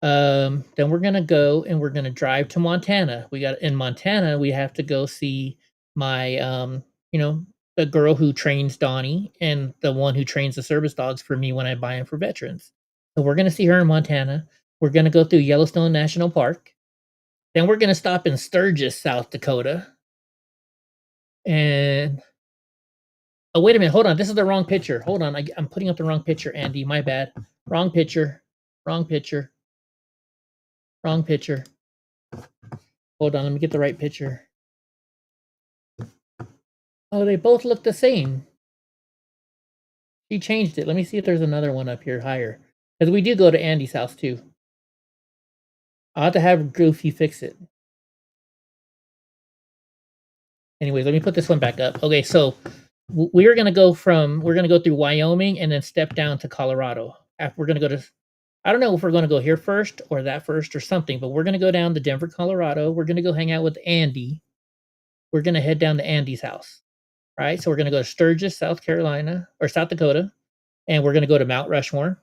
Then we're gonna go and we're gonna drive to Montana. In Montana, we have to go see my the girl who trains Donnie and the one who trains the service dogs for me when I buy them for veterans. So we're gonna see her in Montana. We're gonna go through Yellowstone National Park. Then we're gonna stop in Sturgis, South Dakota. And oh, wait a minute, hold on. This is the wrong picture. Hold on, I'm putting up the wrong picture, Andy. My bad. Wrong picture. Wrong picture. Wrong picture. Hold on, let me get the right picture. Oh, they both look the same. She changed it. Let me see if there's another one up here higher. Because we do go to Andy's house too. I'll have to have Goofy fix it. Anyways, let me put this one back up. Okay, so we're gonna go through Wyoming and then step down to Colorado. We're gonna go to, I don't know if we're gonna go here first or that first or something, but we're gonna go down to Denver, Colorado. We're gonna go hang out with Andy. We're gonna head down to Andy's house. Right, so we're gonna go to Sturgis, South Carolina or South Dakota, and we're gonna go to Mount Rushmore.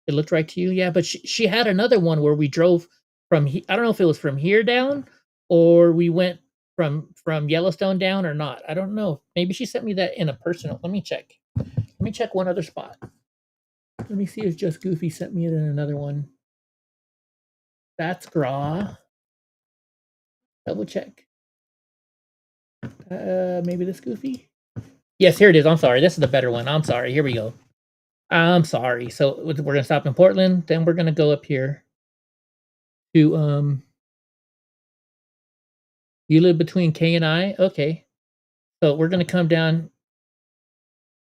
It looked right to you, yeah. But she had another one where we drove I don't know if it was from here down or we went from Yellowstone down or not. I don't know. Maybe she sent me that in a personal. Let me check. Let me check one other spot. Let me see if Just Goofy sent me it in another one. That's Gra. Double check. Maybe this Goofy? Yes, here it is. I'm sorry. This is the better one. I'm sorry. Here we go. I'm sorry. So we're going to stop in Portland. Then we're going to go up here to, you live between K and I? Okay. So we're going to come down.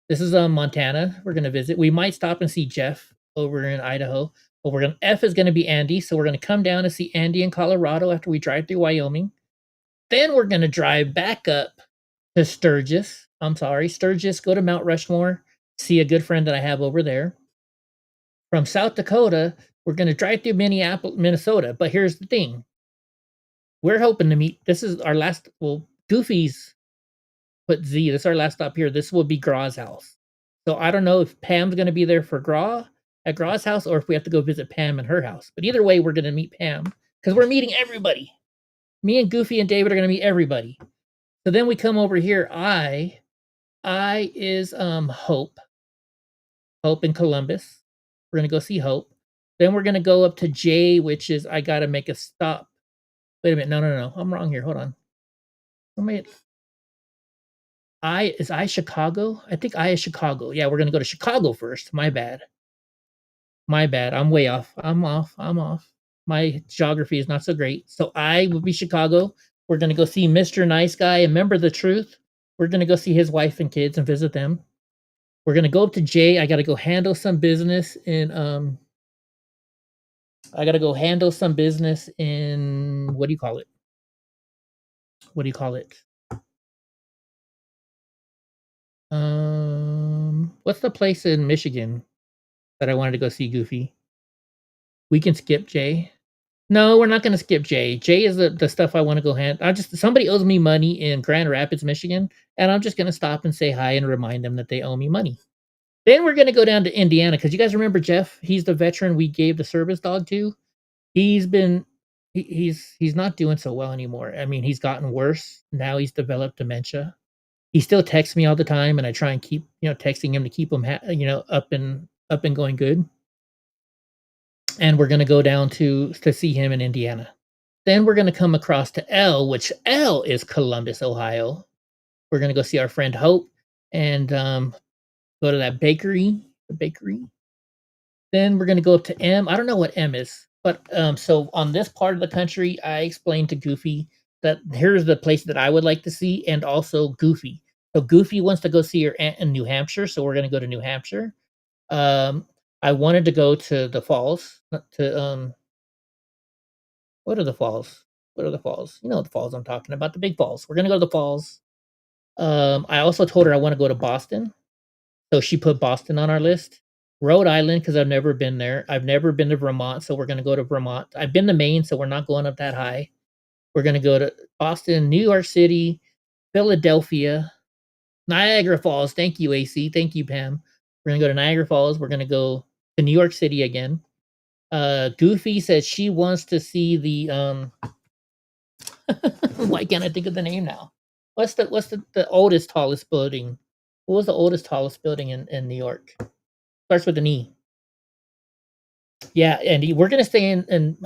This is Montana. We're going to visit. We might stop and see Jeff over in Idaho. But F is going to be Andy. So we're going to come down and see Andy in Colorado after we drive through Wyoming. Then we're going to drive back up to Sturgis. I'm sorry, Sturgis. Go to Mount Rushmore. See a good friend that I have over there. From South Dakota, we're going to drive through Minneapolis, Minnesota. But here's the thing. We're hoping to meet. This is our last. Well, Goofy's put Z. This is our last stop here. This will be Gra's house. So I don't know if Pam's going to be there for Gra at Gra's house or if we have to go visit Pam in her house. But either way, we're going to meet Pam because we're meeting everybody. Me and Goofy and David are going to meet everybody. So then we come over here. I is Hope. Hope in Columbus. We're going to go see Hope. Then we're going to go up to J, which is I got to make a stop. Wait a minute. No. I'm wrong here. Hold on. Is I Chicago? I think I is Chicago. Yeah, we're going to go to Chicago first. My bad. I'm way off. I'm off. My geography is not so great. So I will be Chicago. We're going to go see Mr. Nice Guy and Remember the Truth. We're going to go see his wife and kids and visit them. We're going to go up to Jay. I got to go handle some business in what do you call it? What's the place in Michigan that I wanted to go see Goofy? We can skip Jay. No, we're not going to skip Jay. Jay is the stuff I want to go handle. Somebody owes me money in Grand Rapids, Michigan, and I'm just going to stop and say hi and remind them that they owe me money. Then we're going to go down to Indiana because you guys remember Jeff? He's the veteran we gave the service dog to. He's not doing so well anymore. I mean, he's gotten worse. Now he's developed dementia. He still texts me all the time, and I try and keep texting him to keep him up and going good. And we're going to go down to see him in Indiana. Then we're going to come across to L, which L is Columbus, Ohio. We're going to go see our friend Hope and go to that bakery. The bakery. Then we're going to go up to M. I don't know what M is, but so on this part of the country, I explained to Goofy that here's the place that I would like to see, and also Goofy. So Goofy wants to go see her aunt in New Hampshire, so we're going to go to New Hampshire. I wanted to go to the falls. What are the falls? You know the falls I'm talking about, the big falls. We're gonna go to the falls. I also told her I want to go to Boston, so she put Boston on our list. Rhode Island because I've never been there. I've never been to Vermont, so we're gonna go to Vermont. I've been to Maine, so we're not going up that high. We're gonna go to Boston, New York City, Philadelphia, Niagara Falls. Thank you, AC. Thank you, Pam. We're gonna go to Niagara Falls. We're gonna go to New York City again. Goofy said she wants to see the why can't I think of the name now? What's the oldest, tallest building? What was the oldest, tallest building in New York? Starts with an E. Yeah, Andy, we're gonna stay in and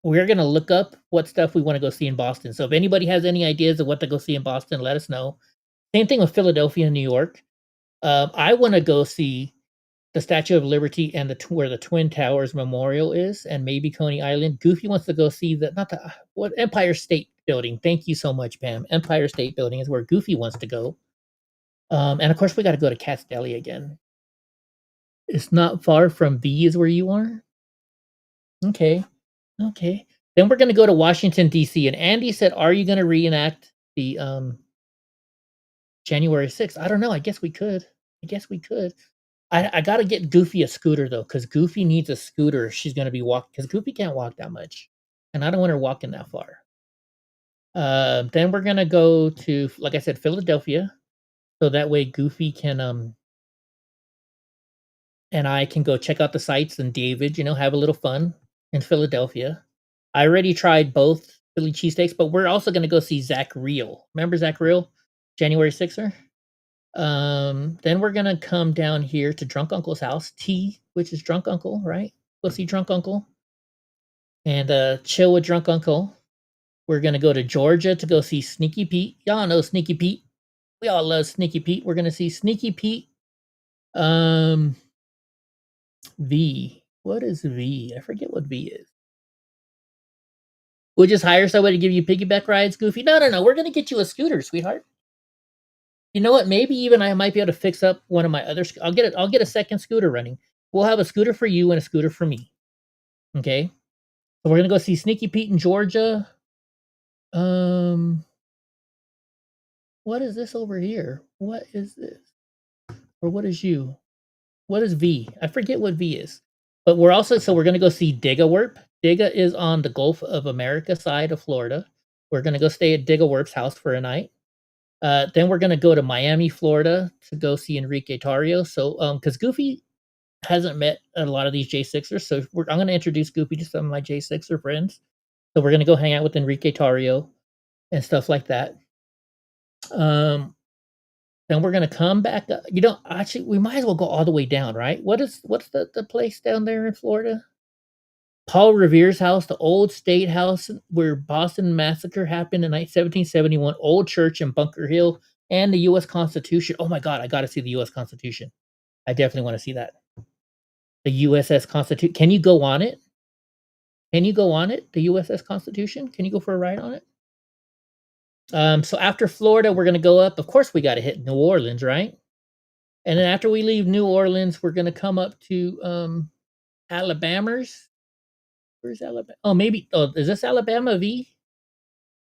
we're gonna look up what stuff we want to go see in Boston. So if anybody has any ideas of what to go see in Boston, let us know. Same thing with Philadelphia and New York. I want to go see the Statue of Liberty and where the Twin Towers Memorial is, and maybe Coney Island. Goofy wants to go see Empire State Building. Thank you so much, Pam. Empire State Building is where Goofy wants to go. And of course, we got to go to Cat's Deli again. It's not far from B is where you are. Okay. Then we're going to go to Washington, D.C. And Andy said, are you going to reenact the January 6th? I don't know. I guess we could. I got to get Goofy a scooter, though, because Goofy needs a scooter. She's going to be walking, because Goofy can't walk that much. And I don't want her walking that far. Then we're going to go to, like I said, Philadelphia. So that way Goofy can, and I can go check out the sites, and David, have a little fun. in Philadelphia. I already tried both Philly cheesesteaks, but we're also going to go see Zach Reel. Remember Zach Reel? January 6er? Then we're going to come down here to Drunk Uncle's house. T, which is Drunk Uncle, right? Go see Drunk Uncle. And chill with Drunk Uncle. We're going to go to Georgia to go see Sneaky Pete. Y'all know Sneaky Pete. We all love Sneaky Pete. We're going to see Sneaky Pete. V. What is V? I forget what V is. We'll just hire somebody to give you piggyback rides, Goofy. No. We're going to get you a scooter, sweetheart. You know what? Maybe even I might be able to fix up one of my other. I'll get a second scooter running. We'll have a scooter for you and a scooter for me. Okay. So we're going to go see Sneaky Pete in Georgia. What is this over here? What is this? Or what is you? What is V? I forget what V is. But we're going to go see Digawerp. Diga is on the Gulf of America side of Florida. We're going to go stay at Digawerp's house for a night. Then we're going to go to Miami, Florida to go see Enrique Tarrio. So, because Goofy hasn't met a lot of these J6ers, so I'm going to introduce Goofy to some of my J6er friends. So we're going to go hang out with Enrique Tarrio and stuff like that. Then we're going to come back. Actually, we might as well go all the way down, right? What's the place down there in Florida? Paul Revere's house, the old state house where Boston Massacre happened in 1771, old church in Bunker Hill, and the U.S. Constitution. Oh my God, I got to see the U.S. Constitution. I definitely want to see that. The USS Constitution. Can you go on it? The USS Constitution? Can you go for a ride on it? So after Florida, we're going to go up. Of course, we got to hit New Orleans, right? And then after we leave New Orleans, we're going to come up to Alabama's. Where's Alabama? Is this Alabama V?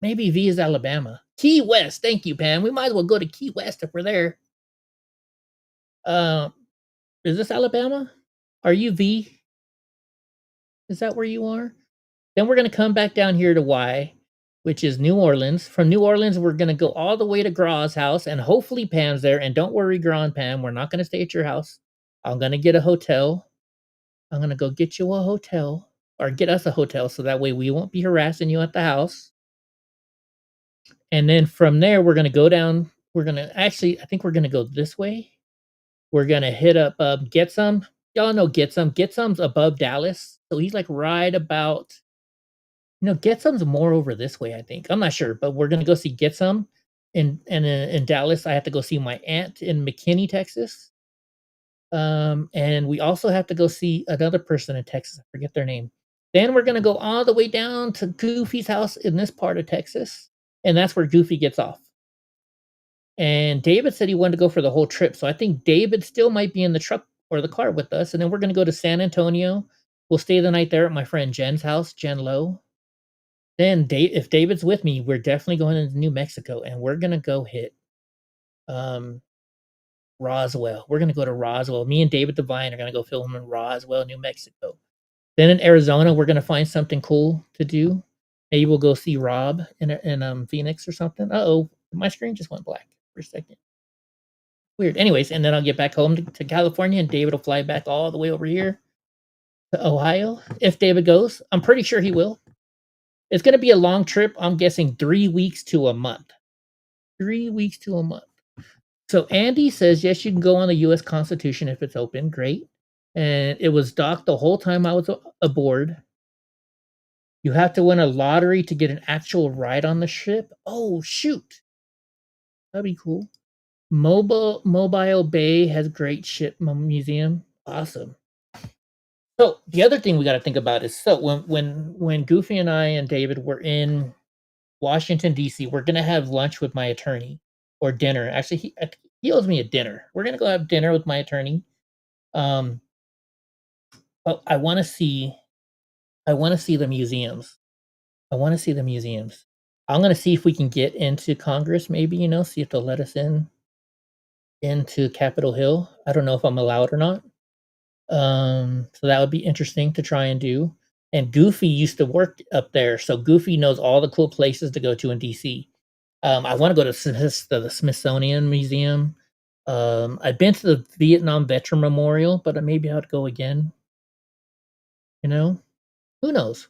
Maybe V is Alabama. Key West. Thank you, Pam. We might as well go to Key West if we're there. Is this Alabama? Are you V? Is that where you are? Then we're going to come back down here to Y, which is New Orleans. From New Orleans, we're going to go all the way to Gra's house, and hopefully Pam's there. And don't worry, Gra and Pam, we're not going to stay at your house. I'm going to get a hotel. I'm going to go get you a hotel. Or get us a hotel so that way we won't be harassing you at the house. And then from there, we're going to go down. I think we're going to go this way. We're going to hit up Get Some. Y'all know Get Some. Get Some's above Dallas. So he's like right about, Get Some's more over this way, I think. I'm not sure, but we're going to go see Get Some. In Dallas, I have to go see my aunt in McKinney, Texas. And we also have to go see another person in Texas. I forget their name. Then we're going to go all the way down to Goofy's house in this part of Texas. And that's where Goofy gets off. And David said he wanted to go for the whole trip. So I think David still might be in the truck or the car with us. And then we're going to go to San Antonio. We'll stay the night there at my friend Jen's house, Jen Lowe. Then if David's with me, we're definitely going into New Mexico. And we're going to go hit Roswell. We're going to go to Roswell. Me and David Devine are going to go film in Roswell, New Mexico. Then in Arizona, we're going to find something cool to do. Maybe we'll go see Rob in Phoenix or something. Uh-oh, my screen just went black for a second. Weird. Anyways, and then I'll get back home to California, and David will fly back all the way over here to Ohio. If David goes, I'm pretty sure he will. It's going to be a long trip. I'm guessing 3 weeks to a month. 3 weeks to a month. So Andy says, yes, you can go on the U.S. Constitution if it's open. Great. And it was docked the whole time I was aboard. You have to win a lottery to get an actual ride on the ship. Oh, shoot. That'd be cool. Mobile Bay has great ship museum. Awesome. So the other thing we got to think about is, when Goofy and I and David were in Washington, D.C., we're going to have lunch with my attorney or dinner. Actually, he owes me a dinner. We're going to go have dinner with my attorney. But I want to see the museums. I'm going to see if we can get into Congress, maybe, see if they'll let us into Capitol Hill. I don't know if I'm allowed or not. So that would be interesting to try and do. And Goofy used to work up there, so Goofy knows all the cool places to go to in DC. I want to go to the Smithsonian Museum. I've been to the Vietnam Veteran Memorial, but maybe I'll go again. Who knows?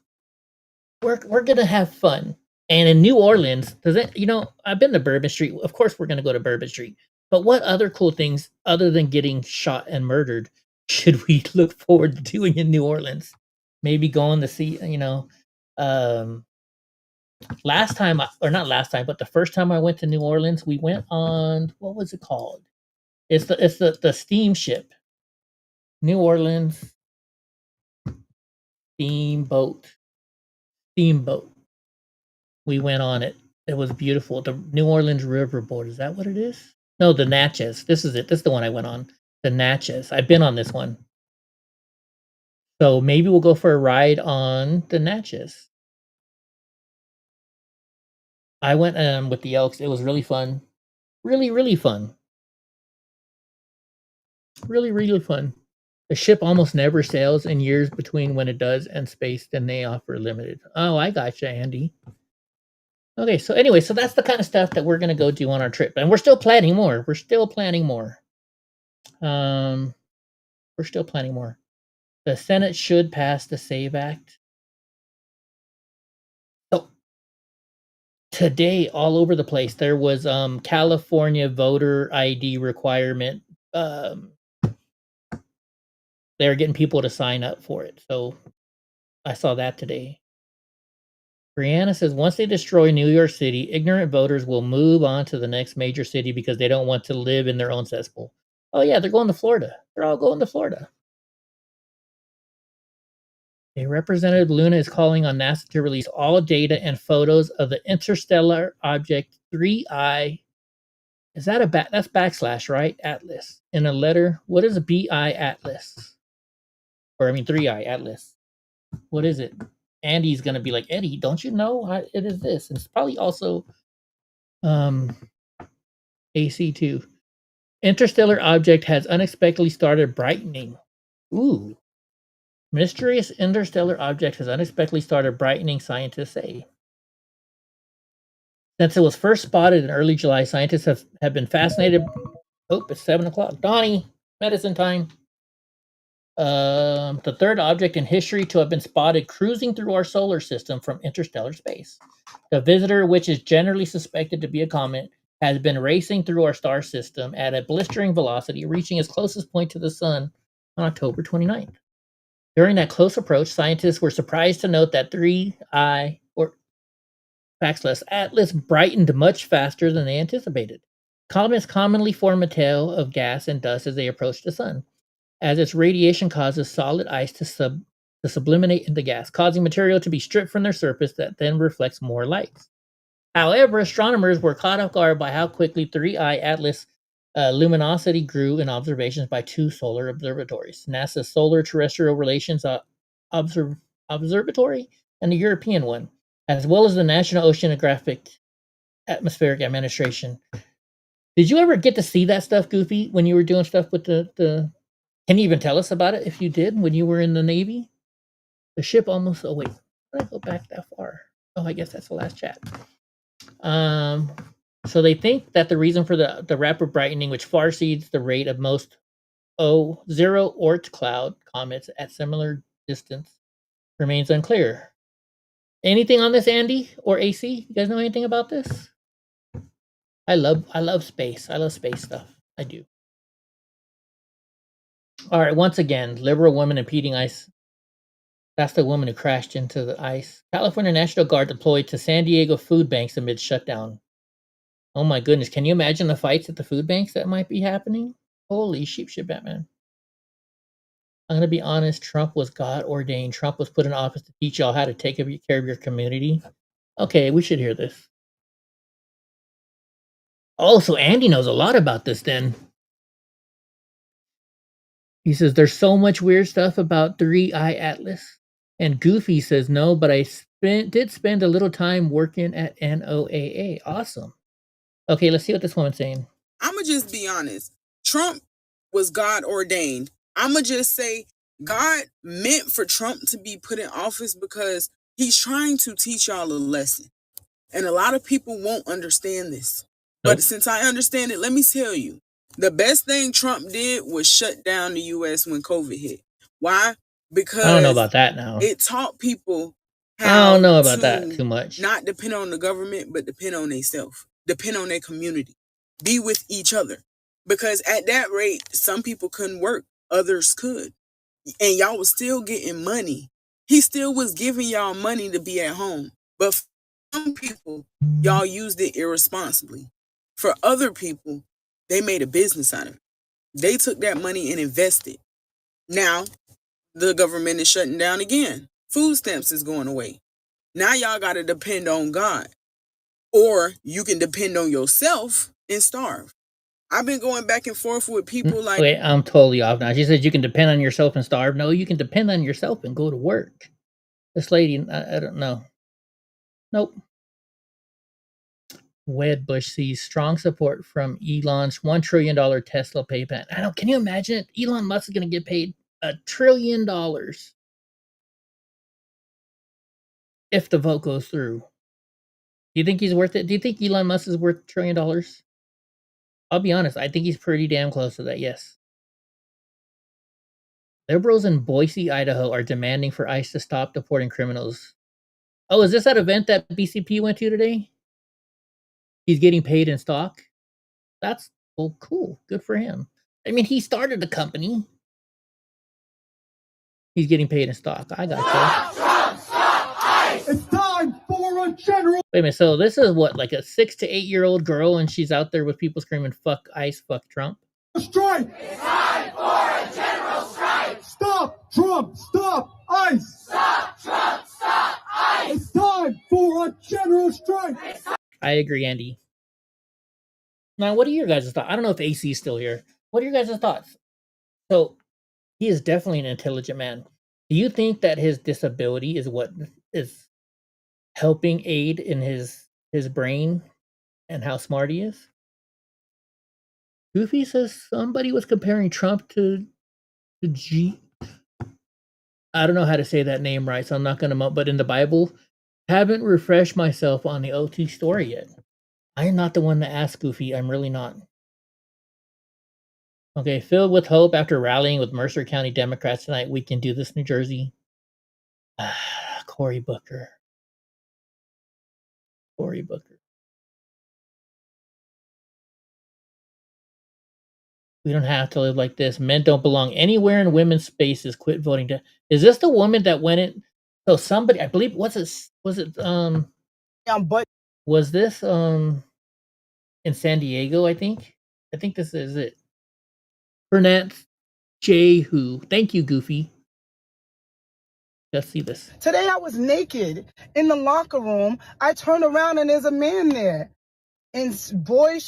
We're gonna have fun. And in New Orleans, I've been to Bourbon Street. Of course, we're gonna go to Bourbon Street. But what other cool things, other than getting shot and murdered, should we look forward to doing in New Orleans? Maybe going to see, last time, or not last time, but the first time I went to New Orleans, we went on, what was it called? It's the steamship. New Orleans steamboat. We went on it. It was beautiful. The New Orleans Riverboat. Is that what it is? No, the Natchez. This is it. This is the one I went on. The Natchez. I've been on this one. So maybe we'll go for a ride on the Natchez. I went with the Elks. It was really fun. Really, really fun. Really, really fun. The ship almost never sails in years between when it does and space, then they offer limited. Oh, I gotcha, Andy. Okay, so anyway, so that's the kind of stuff that we're going to go do on our trip. And we're still planning more. We're still planning more. The Senate should pass the SAVE Act. So today, all over the place, there was California voter ID requirement. They're getting people to sign up for it. So I saw that today. Brianna says, once they destroy New York City, ignorant voters will move on to the next major city because they don't want to live in their own cesspool. Oh, yeah, they're going to Florida. They're all going to Florida. A Representative Luna is calling on NASA to release all data and photos of the interstellar object 3I. Is that that's backslash, right? Atlas. In a letter, what is a BI Atlas? 3I Atlas. What is it? Andy's going to be like, Eddie, don't you know it is this? And it's probably also AC2. Interstellar object has unexpectedly started brightening. Ooh. Mysterious interstellar object has unexpectedly started brightening, scientists say. Since it was first spotted in early July, scientists have been fascinated. Oh, it's 7 o'clock. Donnie, medicine time. The third object in history to have been spotted cruising through our solar system from interstellar space. The visitor, which is generally suspected to be a comet, has been racing through our star system at a blistering velocity, reaching its closest point to the sun on October 29th. During that close approach, scientists were surprised to note that 3I, or backslash Atlas, brightened much faster than they anticipated. Comets commonly form a tail of gas and dust as they approach the sun, as its radiation causes solid ice to sublimate into gas, causing material to be stripped from their surface that then reflects more light. However, astronomers were caught off guard by how quickly 3I Atlas luminosity grew in observations by two solar observatories, NASA's Solar Terrestrial Relations Observatory and the European one, as well as the National Oceanographic Atmospheric Administration. Did you ever get to see that stuff, Goofy, when you were doing stuff with the Can you even tell us about it if you did when you were in the Navy? The ship almost... Oh, wait. Did I go back that far? Oh, I guess that's the last chat. So they think that the reason for the rapid brightening, which far exceeds the rate of most zero Oort cloud comets at similar distance, remains unclear. Anything on this, Andy or AC? You guys know anything about this? I love space. I love space stuff. I do. All right, once again, liberal woman impeding ice. That's the woman who crashed into the ice. California National Guard deployed to San Diego food banks amid shutdown. Oh my goodness, can you imagine the fights at the food banks that might be happening? Holy sheep shit, Batman. I'm going to be honest, Trump was God ordained. Trump was put in office to teach y'all how to take care of your community. Okay, we should hear this. Oh, so Andy knows a lot about this then. He says, there's so much weird stuff about 3I Atlas. And Goofy says, no, but I did spend a little time working at NOAA. Awesome. Okay, let's see what this woman's saying. I'm going to just be honest. Trump was God ordained. I'm going to just say God meant for Trump to be put in office because he's trying to teach y'all a lesson. And a lot of people won't understand this. But since I understand it, let me tell you. The best thing Trump did was shut down the U.S. when COVID hit. Why? because I don't know about that now. it taught people I how don't know about to that too much. not depend on the government, but depend on themselves, depend on their community, be with each other. Because at that rate, some people couldn't work, others could, and y'all was still getting money. He still was giving y'all money to be at home, but for some people, y'all used it irresponsibly. For other people, they made a business out of it. They took that money and invested. Now, the government is shutting down again. Food stamps is going away. Now y'all got to depend on God. Or you can depend on yourself and starve. I've been going back and forth with people like... Wait, I'm totally off now. She said you can depend on yourself and starve. No, you can depend on yourself and go to work. This lady, I don't know. Nope. Wedbush sees strong support from Elon's $1 trillion Tesla pay plan. Can you imagine it? Elon Musk is going to get paid $1 trillion if the vote goes through. Do you think he's worth it? Do you think Elon Musk is worth $1 trillion? I'll be honest. I think he's pretty damn close to that, yes. Liberals in Boise, Idaho are demanding for ICE to stop deporting criminals. Oh, is this that event that BCP went to today? He's getting paid in stock? That's, well, cool. Good for him. I mean, he started the company. He's getting paid in stock. I got you. It's time for a general. Wait a minute. So this is what, like a 6 to 8 year old girl, and she's out there with people screaming, "Fuck ICE, fuck Trump." Strike! It's time for a general strike! Stop Trump! Stop ICE! Stop Trump! Stop ICE! It's time for a general strike! I agree, Andy. Now, what are your guys' thoughts? I don't know if AC is still here. What are your guys' thoughts? So, he is definitely an intelligent man. Do you think that his disability is what is helping aid in his brain and how smart he is? Goofy says somebody was comparing Trump to G. I don't know how to say that name right, so I'm not going to. But in the Bible, haven't refreshed myself on the OT story yet. I am not the one to ask Goofy. I'm really not. Okay, filled with hope after rallying with Mercer County Democrats tonight, we can do this, New Jersey. Cory Booker. Cory Booker. We don't have to live like this. Men don't belong anywhere in women's spaces. Quit voting. Is this the woman that went in? So somebody, I believe, was this in San Diego, I think this is it. Burnett Jehu. Thank you, Goofy. Let's see this. Today I was naked in the locker room. I turned around and there's a man there in boy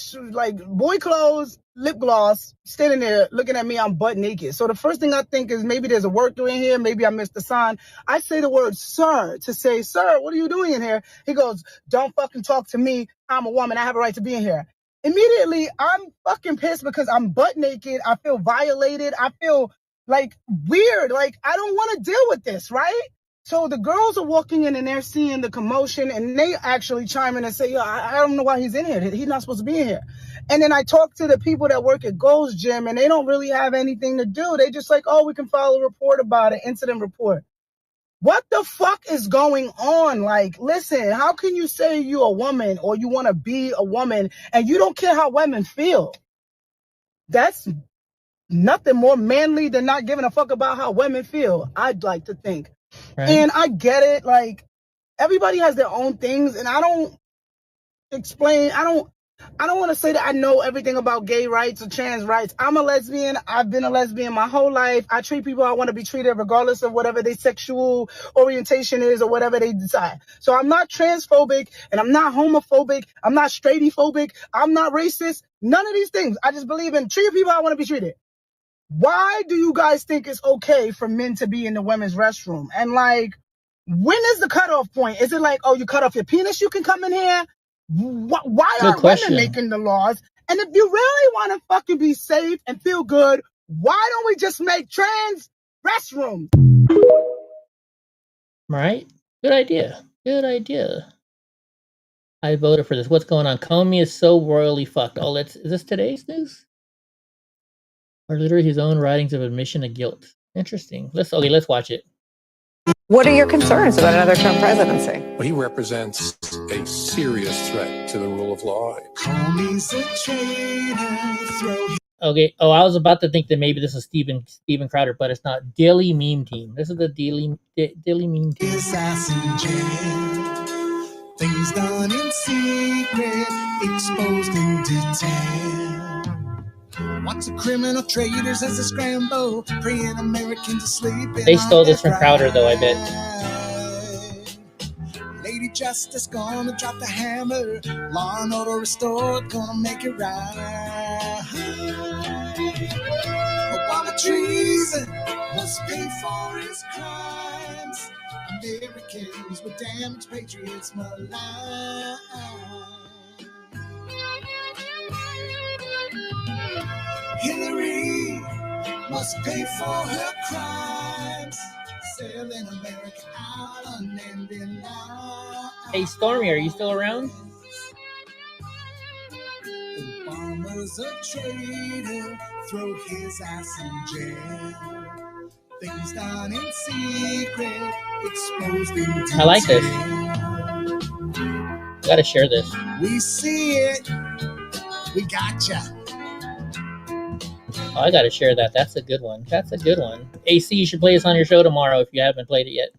clothes, lip gloss, standing there looking at me. I'm butt naked. So the first thing I think is maybe there's a worker in here. Maybe I missed the sign. I say the word sir to say, "Sir, what are you doing in here?" He goes, "Don't fucking talk to me. I'm a woman. I have a right to be in here." Immediately, I'm fucking pissed because I'm butt naked. I feel violated. I feel like weird. Like, I don't want to deal with this, right? So the girls are walking in and they're seeing the commotion and they actually chime in and say, "Yo, I don't know why he's in here. He's not supposed to be in here." And then I talk to the people that work at Gold's Gym and they don't really have anything to do. They just like, "Oh, we can file a report about it, incident report." What the fuck is going on? Like, listen, how can you say you're a woman or you want to be a woman and you don't care how women feel? That's nothing more manly than not giving a fuck about how women feel, I'd like to think. Right. And I get it. Like, everybody has their own things, and I don't want to say that I know everything about gay rights or trans rights. I'm a lesbian. I've been a lesbian my whole life. I treat people how I want to be treated regardless of whatever their sexual orientation is or whatever they decide. So I'm not transphobic and I'm not homophobic. I'm not straightphobic. I'm not racist. None of these things. I just believe in treating people how I want to be treated. Why do you guys think it's okay for men to be in the women's restroom? And like, when is the cutoff point? Is it like, oh, you cut off your penis, you can come in here? Why are women making the laws? And if you really want to fucking be safe and feel good, why don't we just make trans restrooms? Right? Good idea. Good idea. I voted for this. What's going on? Comey is so royally fucked. Is this today's news? Or literally his own writings of admission of guilt. Interesting. Let's watch it. What are your concerns about another Trump presidency? Well, he represents a serious threat to the rule of law. Okay. Oh, I was about to think that maybe this is Steven Crowder, but it's not. Daily Meme Team. This is the Daily Meme Team. Things done in secret, exposed in detail. Watch the criminal traders as they scramble, preying Americans asleep. They stole this from Crowder, though, I bet. Lady Justice gonna drop the hammer. Law and order restored, gonna make it right. Obama treason must pay for his crimes. Americans were damaged, patriots maligned. Hillary must pay for her crimes. Selling America out unending line. Hey, Stormy, are you still around? Obama's a traitor, throw his ass in jail. Things done in secret, exposed in detail. I like this. Gotta share this. We see it. We gotcha. Oh, I gotta share that. That's a good one. AC, you should play this on your show tomorrow if you haven't played it yet.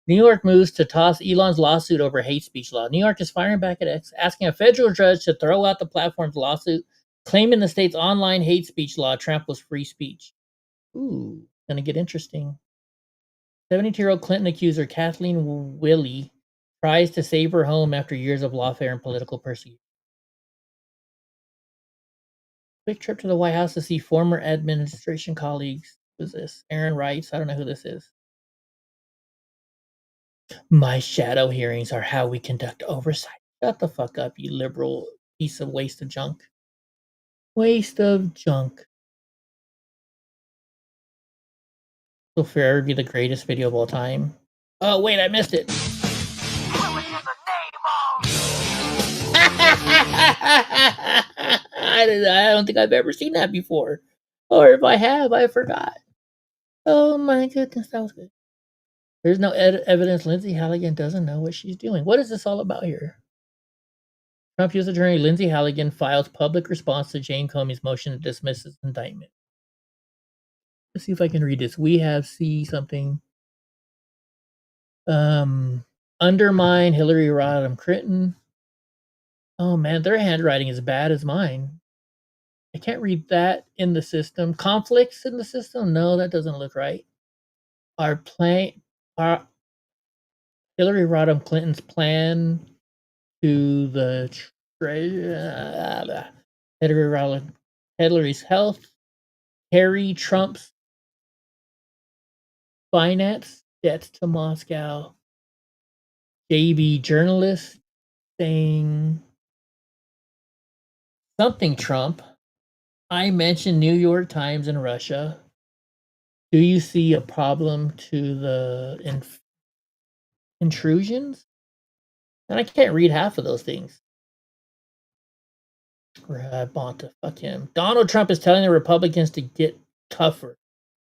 New York moves to toss Elon's lawsuit over hate speech law. New York is firing back at X, asking a federal judge to throw out the platform's lawsuit, claiming the state's online hate speech law tramples free speech. Ooh, gonna get interesting. 72-year-old Clinton accuser Kathleen Willey tries to save her home after years of lawfare and political persecution. Quick trip to the White House to see former administration colleagues. Who's this? Aaron Wrights. I don't know who this is. My shadow hearings are how we conduct oversight. Shut the fuck up, you liberal piece of waste of junk. Waste of junk. Will forever be the greatest video of all time. Oh, wait, I missed it. I don't think I've ever seen that before. Or if I have, I forgot. Oh my goodness, that was good. There's no evidence Lindsay Halligan doesn't know what she's doing. What is this all about here? Trump U.S. Attorney Lindsay Halligan files public response to Jane Comey's motion to dismiss his indictment. Let's see if I can read this. We have something. Undermine Hillary Rodham Clinton. Oh man, their handwriting is bad as mine. I can't read that in the system. Conflicts in the system? No, that doesn't look right. Hillary Rodham Clinton's plan to the Hillary's health, Harry Trump's finance debts to Moscow, JB journalist saying something Trump. I mentioned New York Times and Russia. Do you see a problem to the intrusions? And I can't read half of those things. Fuck him. Donald Trump is telling the Republicans to get tougher.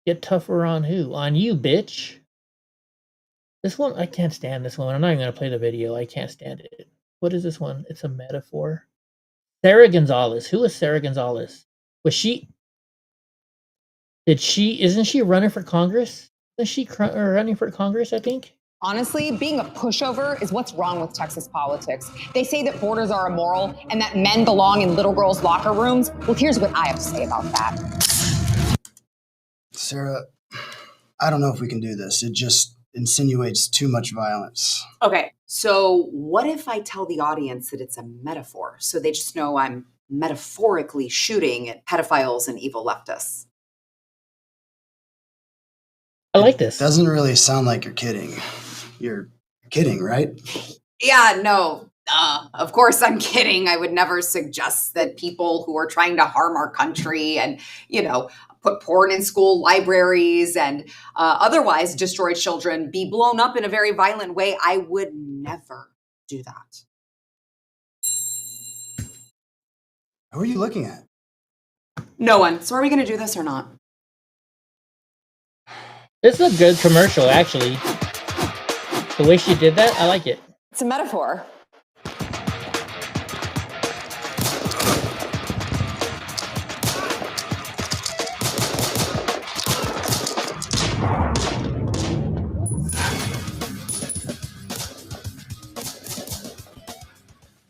Get tougher on who? On you, bitch. This one, I can't stand this one. I'm not even going to play the video. I can't stand it. What is this one? It's a metaphor. Sarah Gonzalez. Who is Sarah Gonzalez? Isn't she running for Congress? Isn't she running for Congress, I think? Honestly, being a pushover is what's wrong with Texas politics. They say that borders are immoral and that men belong in little girls' locker rooms. Well, here's what I have to say about that. Sarah, I don't know if we can do this. It just insinuates too much violence. Okay, so what if I tell the audience that it's a metaphor, so they just know I'm metaphorically shooting at pedophiles and evil leftists? I like this. Doesn't really sound like you're kidding. You're kidding, right? Yeah, no, of course I'm kidding. I would never suggest that people who are trying to harm our country and, put porn in school libraries and otherwise destroy children be blown up in a very violent way. I would never do that. Who are you looking at? No one. So are we going to do this or not? This is a good commercial, actually. The way she did that, I like it. It's a metaphor.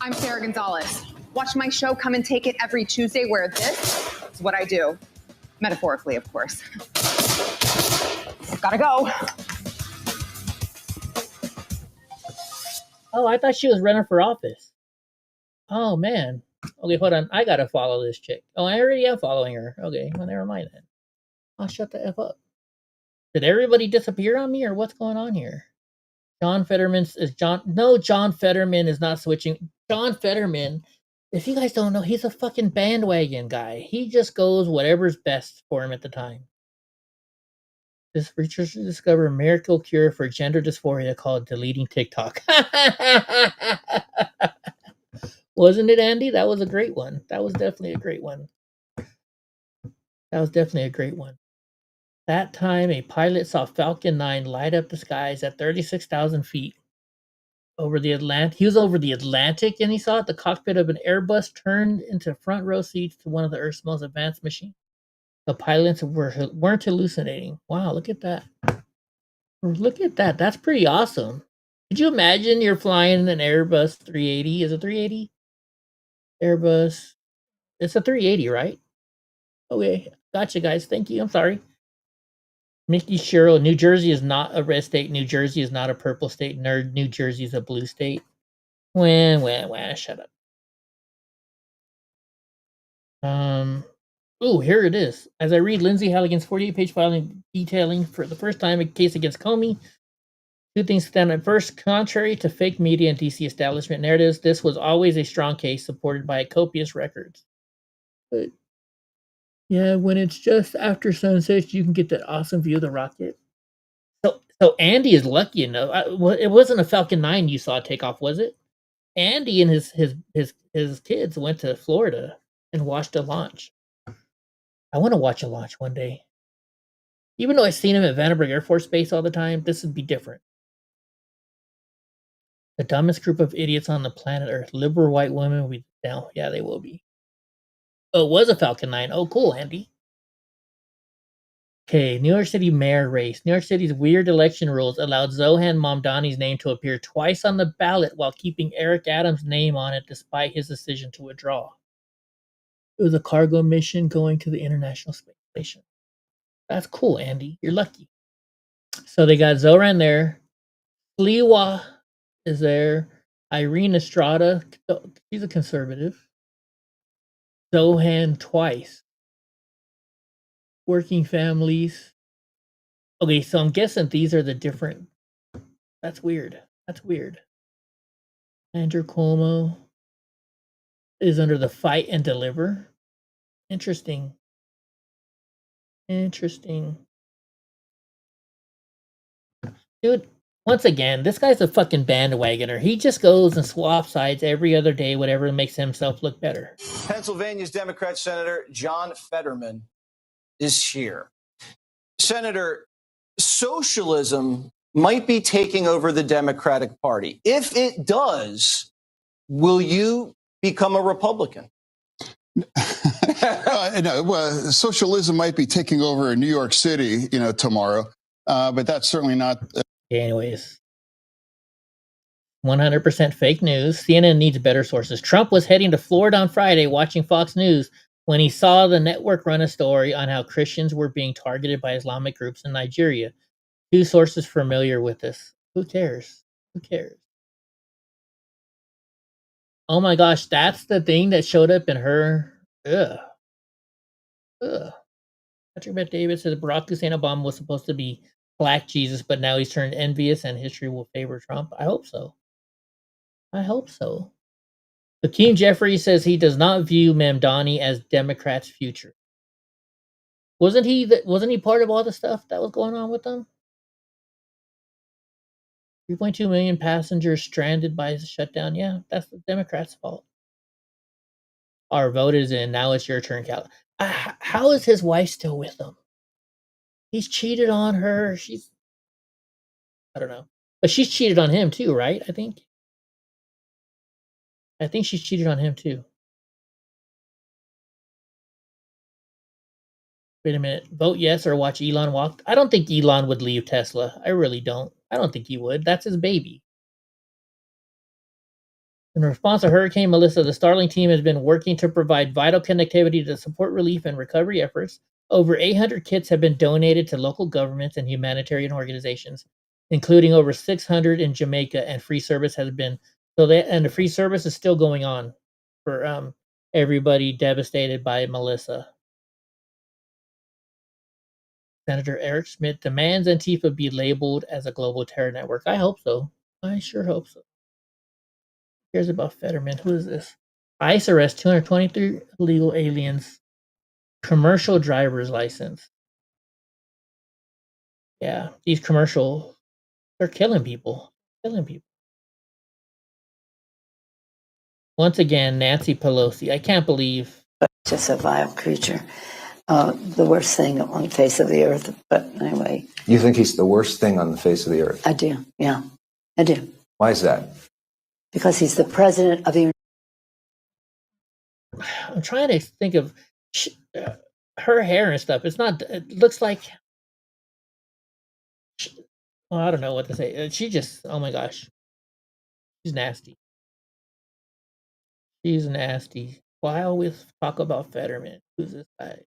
I'm Sarah Gonzalez. Watch my show Come and Take It every Tuesday, where this is what I do. Metaphorically, of course. Gotta go. Oh, I thought she was running for office. Oh, man. Okay, hold on. I gotta follow this chick. Oh, I already am following her. Okay, well, never mind then. I'll shut the F up. Did everybody disappear on me, or what's going on here? John Fetterman is John. No, John Fetterman is not switching. John Fetterman, if you guys don't know, he's a fucking bandwagon guy. He just goes whatever's best for him at the time. This researchers discovered a miracle cure for gender dysphoria called deleting TikTok. Wasn't it, Andy? That was a great one. That was definitely a great one. That was definitely a great one. That time, a pilot saw Falcon 9 light up the skies at 36,000 feet over the Atlantic. He was over the Atlantic, and he saw it. The cockpit of an Airbus turned into front row seats to one of the Earth's most advanced machines. The pilots weren't hallucinating. Wow, look at that. Look at that. That's pretty awesome. Could you imagine you're flying an Airbus 380? Is it 380? Airbus. It's a 380, right? Okay. Gotcha, guys. Thank you. I'm sorry. Mickey Sherrill, New Jersey is not a red state. New Jersey is not a purple state. Nerd, New Jersey is a blue state. Wah, shut up. Oh, here it is. As I read Lindsay Halligan's 48-page filing detailing for the first time a case against Comey, two things stand at first. Contrary to fake media and DC establishment narratives, this was always a strong case supported by copious records. But yeah, when it's just after sunset, you can get that awesome view of the rocket. So Andy is lucky enough. It wasn't a Falcon 9 you saw take off, was it? Andy and his kids went to Florida and watched a launch. I want to watch a launch one day. Even though I've seen him at Vandenberg Air Force Base all the time, this would be different. The dumbest group of idiots on the planet Earth. Liberal white women will be down. Yeah, they will be. Oh, it was a Falcon 9. Oh, cool, Andy. Okay, New York City mayor race. New York City's weird election rules allowed Zohan Mamdani's name to appear twice on the ballot while keeping Eric Adams' name on it despite his decision to withdraw. It was a cargo mission going to the International Space Station. That's cool, Andy. You're lucky. So they got Zoran there. Sliwa is there. Irene Estrada. She's a conservative. Zohan twice. Working families. Okay, so I'm guessing these are the different. That's weird. That's weird. Andrew Cuomo is under the fight and deliver. Interesting. Interesting. Dude, once again, this guy's a fucking bandwagoner. He just goes and swaps sides every other day, whatever makes himself look better. Pennsylvania's Democrat Senator John Fetterman is here. Senator, socialism might be taking over the Democratic Party. If it does, will you become a Republican? No, well, socialism might be taking over in New York City, tomorrow, but that's certainly not. Anyways, 100% fake news. CNN needs better sources. Trump was heading to Florida on Friday watching Fox News when he saw the network run a story on how Christians were being targeted by Islamic groups in Nigeria. Two sources familiar with this. Who cares? Who cares? Oh my gosh, that's the thing that showed up in her. Ugh. Patrick Bet David says Barack Hussein Obama was supposed to be Black Jesus, but now he's turned envious and history will favor Trump. I hope so. I hope so. Hakeem Jeffrey says he does not view Mamdani as Democrats' future. Wasn't he part of all the stuff that was going on with them? 3.2 million passengers stranded by the shutdown. Yeah, that's the Democrats' fault. Our vote is in. Now it's your turn, Cal. How is his wife still with him? He's cheated on her. I don't know. But she's cheated on him too, right? I think she's cheated on him too. Wait a minute. Vote yes or watch Elon walk. I don't think Elon would leave Tesla. I really don't. I don't think he would. That's his baby. In response to Hurricane Melissa, the Starlink team has been working to provide vital connectivity to support relief and recovery efforts. Over 800 kits have been donated to local governments and humanitarian organizations, including over 600 in Jamaica, and free service has been the free service is still going on for everybody devastated by Melissa. Senator Eric Schmidt demands Antifa be labeled as a global terror network. I hope so. I sure hope so. Here's about Fetterman. Who is this? ICE arrests 223 illegal aliens. Commercial driver's license. Yeah, these commercial, they're killing people. Once again, Nancy Pelosi. I can't believe. Just a vile creature. The worst thing on the face of the earth. But anyway. You think he's the worst thing on the face of the earth? I do. Yeah, I do. Why is that? Because he's the president of the. I'm trying to think of her hair and stuff. It's not. It looks like. Well, I don't know what to say. She just. Oh my gosh. She's nasty. She's nasty. Why always talk about Fetterman? Who's this guy?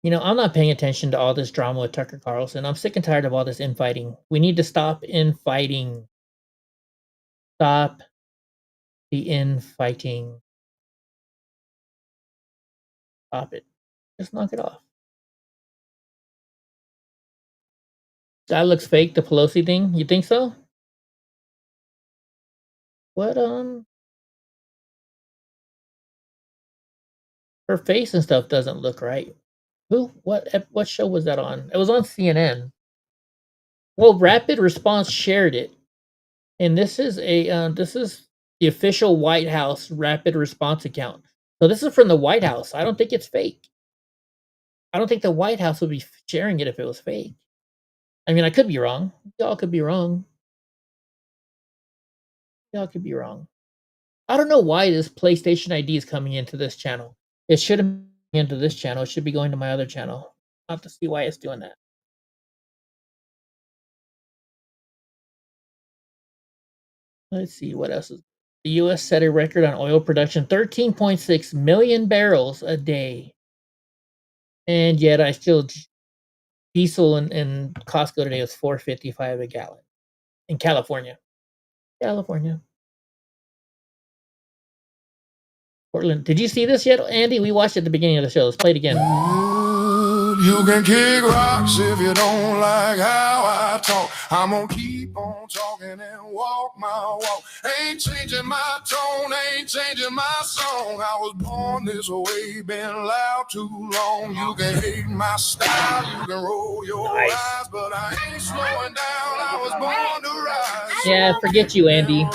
You know, I'm not paying attention to all this drama with Tucker Carlson. I'm sick and tired of all this infighting. We need to stop infighting. Stop the infighting. Stop it. Just knock it off. That looks fake, the Pelosi thing. You think so? What, her face and stuff doesn't look right. Who? What show was that on? It was on CNN. Well, Rapid Response shared it. And this is the official White House Rapid Response account. So this is from the White House. I don't think it's fake. I don't think the White House would be sharing it if it was fake. I mean, I could be wrong. Y'all could be wrong. Y'all could be wrong. I don't know why this PlayStation ID is coming into this channel. It shouldn't be into this channel. It should be going to my other channel. I'll have to see why it's doing that. Let's see what else is. The U.S. set a record on oil production, 13.6 million barrels a day. And yet I still, diesel in Costco today was $4.55 a gallon in California. Portland. Did you see this yet, Andy? We watched it at the beginning of the show. Let's play it again. You can kick rocks if you don't like how I talk. I'm gonna keep on talking and walk my walk. Ain't changing my tone, ain't changing my song. I was born this way, been loud too long. You can hate my style, you can roll your eyes, but I ain't slowing down. I was born to rise. Yeah, forget you, Andy.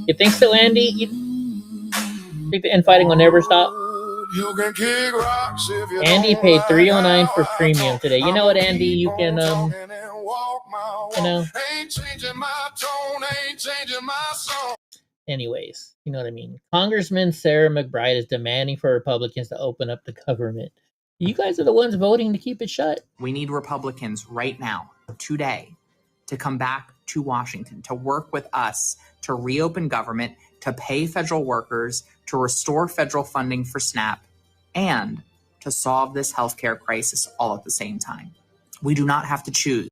You think so, Andy? You think the infighting will never stop? Andy paid $3.09 for premium today. You know what, Andy? You can Anyways, you know what I mean. Congressman Sarah McBride is demanding for Republicans to open up the government. You guys are the ones voting to keep it shut. We need Republicans right now, today, to come back to Washington, to work with us, to reopen government, to pay federal workers, to restore federal funding for SNAP, and to solve this healthcare crisis all at the same time. We do not have to choose.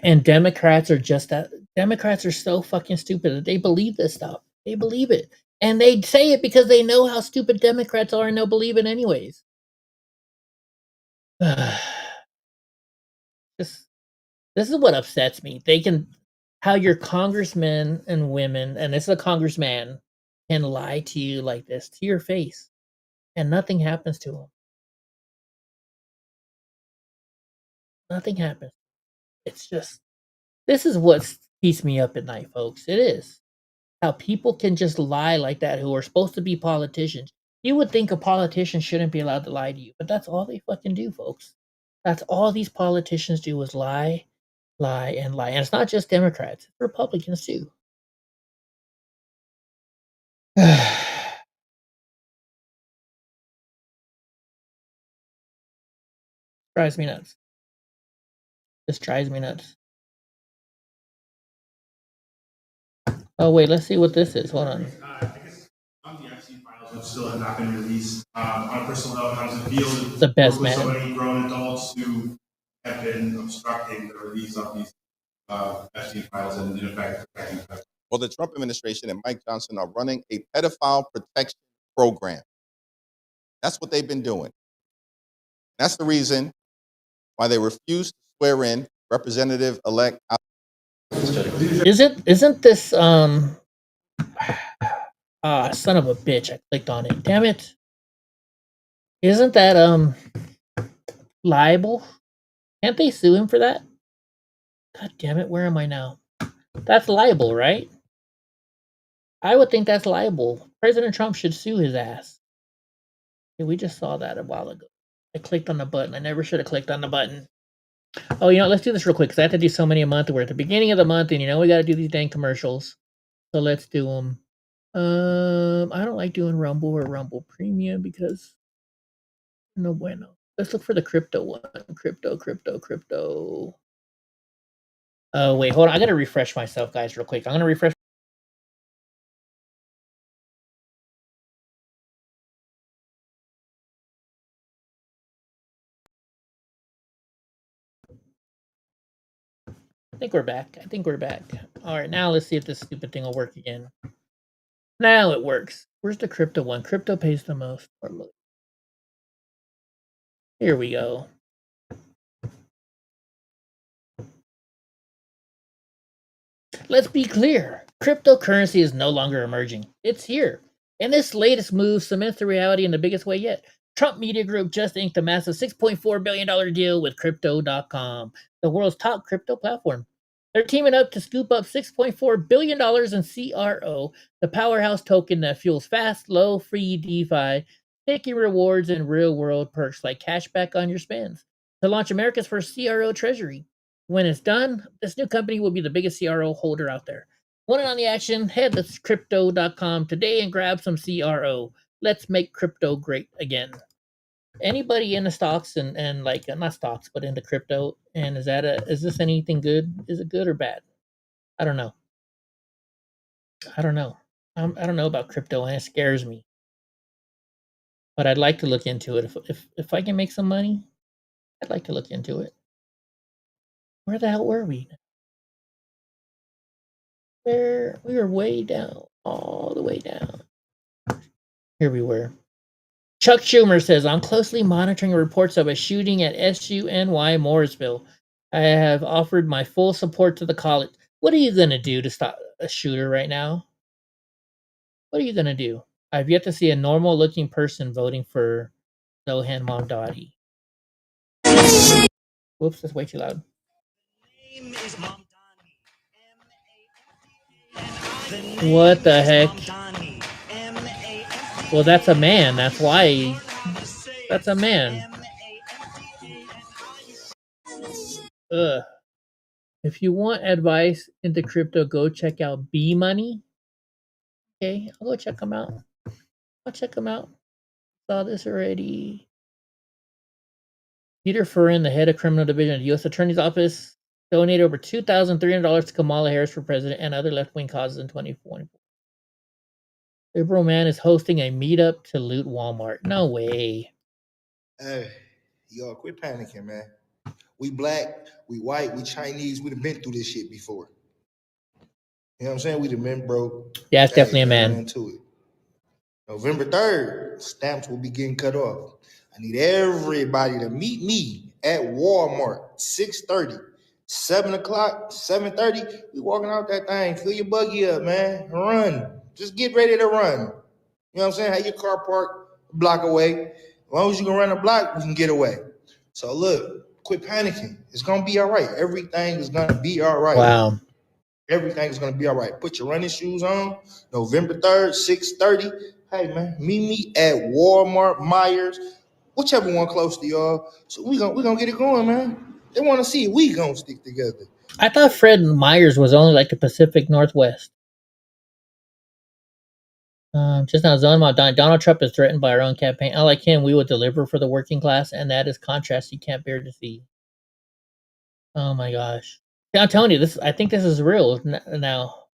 And Democrats are just that. Democrats are so fucking stupid that they believe this stuff. They believe it. And they say it because they know how stupid Democrats are and they'll believe it anyways. This is what upsets me. How your congressmen and women, and this is a congressman, can lie to you like this to your face and nothing happens to them. Nothing happens. It's just, this is what keeps me up at night, folks. It is. how people can just lie like that who are supposed to be politicians. You would think a politician shouldn't be allowed to lie to you, but that's all they fucking do, folks. That's all these politicians do is lie, lie, and lie. And it's not just Democrats, it's Republicans too. Drives me nuts. This drives me nuts. Oh wait, let's see what this is. Hold on. I guess the Epstein files which still have not been released. On a personal level, how does it feel to The best, work with so man. many grown adults who have been obstructing the release of these Epstein files and in effect protecting them? Well, the Trump administration and Mike Johnson are running a pedophile protection program. That's what they've been doing. That's the reason why they refused to swear in Representative-elect. Isn't this son of a bitch? I clicked on it. Damn it. Isn't that liable? Can't they sue him for that? God damn it, where am I now? That's liable, right? I would think that's liable. President Trump should sue his ass. Yeah, we just saw that a while ago. I clicked on the button. I never should have clicked on the button. Oh, you know, let's do this real quick because I have to do so many a month. We're at the beginning of the month, and you know we got to do these dang commercials. So let's do them. I don't like doing Rumble or Rumble Premium because no bueno. Let's look for the crypto one. Crypto. Oh wait, hold on. I gotta refresh myself, guys, real quick. I'm gonna refresh. I think we're back. All right, now let's see if this stupid thing will work again. Now it works. Where's the crypto one? Crypto pays the most. Here we go. Let's be clear. Cryptocurrency is no longer emerging. It's here. And this latest move cements the reality in the biggest way yet. Trump Media Group just inked a massive $6.4 billion deal with Crypto.com, the world's top crypto platform. They're teaming up to scoop up $6.4 billion in CRO, the powerhouse token that fuels fast, low, free DeFi, sticky rewards, and real-world perks like cashback on your spends, to launch America's first CRO treasury. When it's done, this new company will be the biggest CRO holder out there. Want in on the action? Head to Crypto.com today and grab some CRO. Let's make crypto great again. Anybody in the stocks and like not stocks, but into crypto? And is this anything good? Is it good or bad? I don't know. I don't know about crypto, and it scares me. But I'd like to look into it. If I can make some money, I'd like to look into it. Where the hell were we? We were way down, all the way down. Here we were. Chuck Schumer says, I'm closely monitoring reports of a shooting at SUNY Morrisville. I have offered my full support to the college. What are you going to do to stop a shooter right now? What are you going to do? I've yet to see a normal-looking person voting for Zohan Mamdani. Whoops, that's way too loud. What the heck? Well, that's a man. That's why. That's a man. Ugh. If you want advice into crypto, go check out B Money. Okay, I'll go check them out. Saw this already. Peter Furin, the head of criminal division of the U.S. Attorney's Office, donated over $2,300 to Kamala Harris for president and other left-wing causes in 2024. Liberal man is hosting a meetup to loot Walmart. No way. Hey, y'all, quit panicking, man. We black, we white, we Chinese. We done been through this shit before. You know what I'm saying? We done been broke. Yeah, it's definitely a man. Into it. November 3rd, stamps will be getting cut off. I need everybody to meet me at Walmart, 6:30. 7 o'clock, 7:30, we walking out that thing. Fill your buggy up, man. Run. Just get ready to run. You know what I'm saying? Have your car parked a block away. As long as you can run a block, we can get away. So look, quit panicking. It's gonna be all right. Everything is gonna be all right. Wow. Everything's gonna be all right. Put your running shoes on. November 3rd, 6:30. Hey man, meet me at Walmart, Myers, whichever one close to y'all. So we gonna get it going, man. They want to see it. We gonna stick together. I thought Fred Myers was only like the Pacific Northwest. Just now, Donald Trump is threatened by our own campaign. Unlike him, we will deliver for the working class, and that is contrast you can't bear to see. Oh my gosh! I'm telling you, I think this is real now.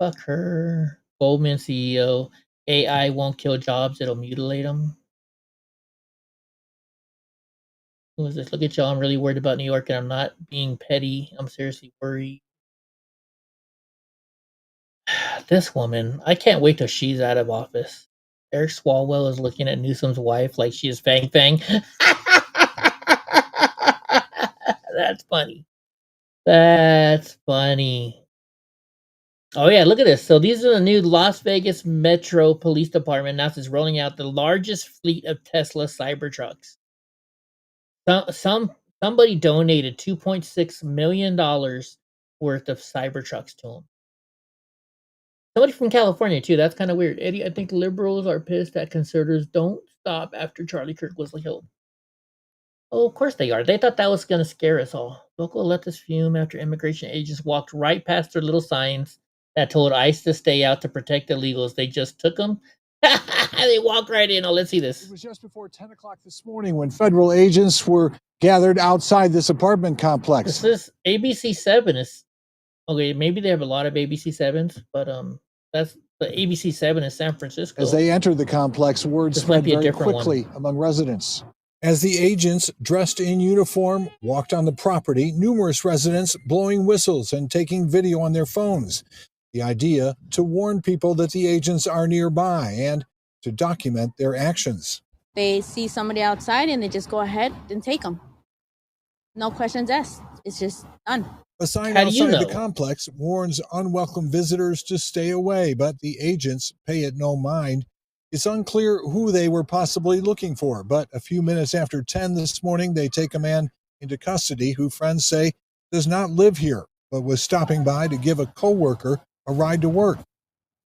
Fuck her. Goldman CEO. AI won't kill jobs; it'll mutilate them. Who is this? Look at y'all. I'm really worried about New York, and I'm not being petty. I'm seriously worried. This woman, I can't wait till she's out of office. Eric Swalwell is looking at Newsom's wife like she is Fang Fang. That's funny. That's funny. Oh yeah, look at this. So these are the new Las Vegas Metro Police Department announces rolling out the largest fleet of Tesla Cybertrucks. Somebody donated $2.6 million worth of Cybertrucks to them. Somebody from California too. That's kind of weird. Eddie, I think liberals are pissed that conservatives don't stop after Charlie Kirk was killed. Oh, of course they are. They thought that was going to scare us all. Local let us fume after immigration agents walked right past their little signs that told ICE to stay out to protect illegals. They just took them. They walked right in. Oh, let's see this. It was just before 10 o'clock this morning when federal agents were gathered outside this apartment complex. This is ABC7 is okay. Maybe they have a lot of ABC7s, but that's the ABC7 in San Francisco. As they entered the complex, word This might spread be a very different quickly one. among residents. As the agents, dressed in uniform, walked on the property, numerous residents blowing whistles and taking video on their phones. The idea to warn people that the agents are nearby and to document their actions. They see somebody outside and they just go ahead and take them. No questions asked. It's just done. A sign How do you outside the know? complex warns unwelcome visitors to stay away, but the agents pay it no mind. It's unclear who they were possibly looking for, but a few minutes after 10 this morning, they take a man into custody who friends say does not live here, but was stopping by to give a coworker a ride to work.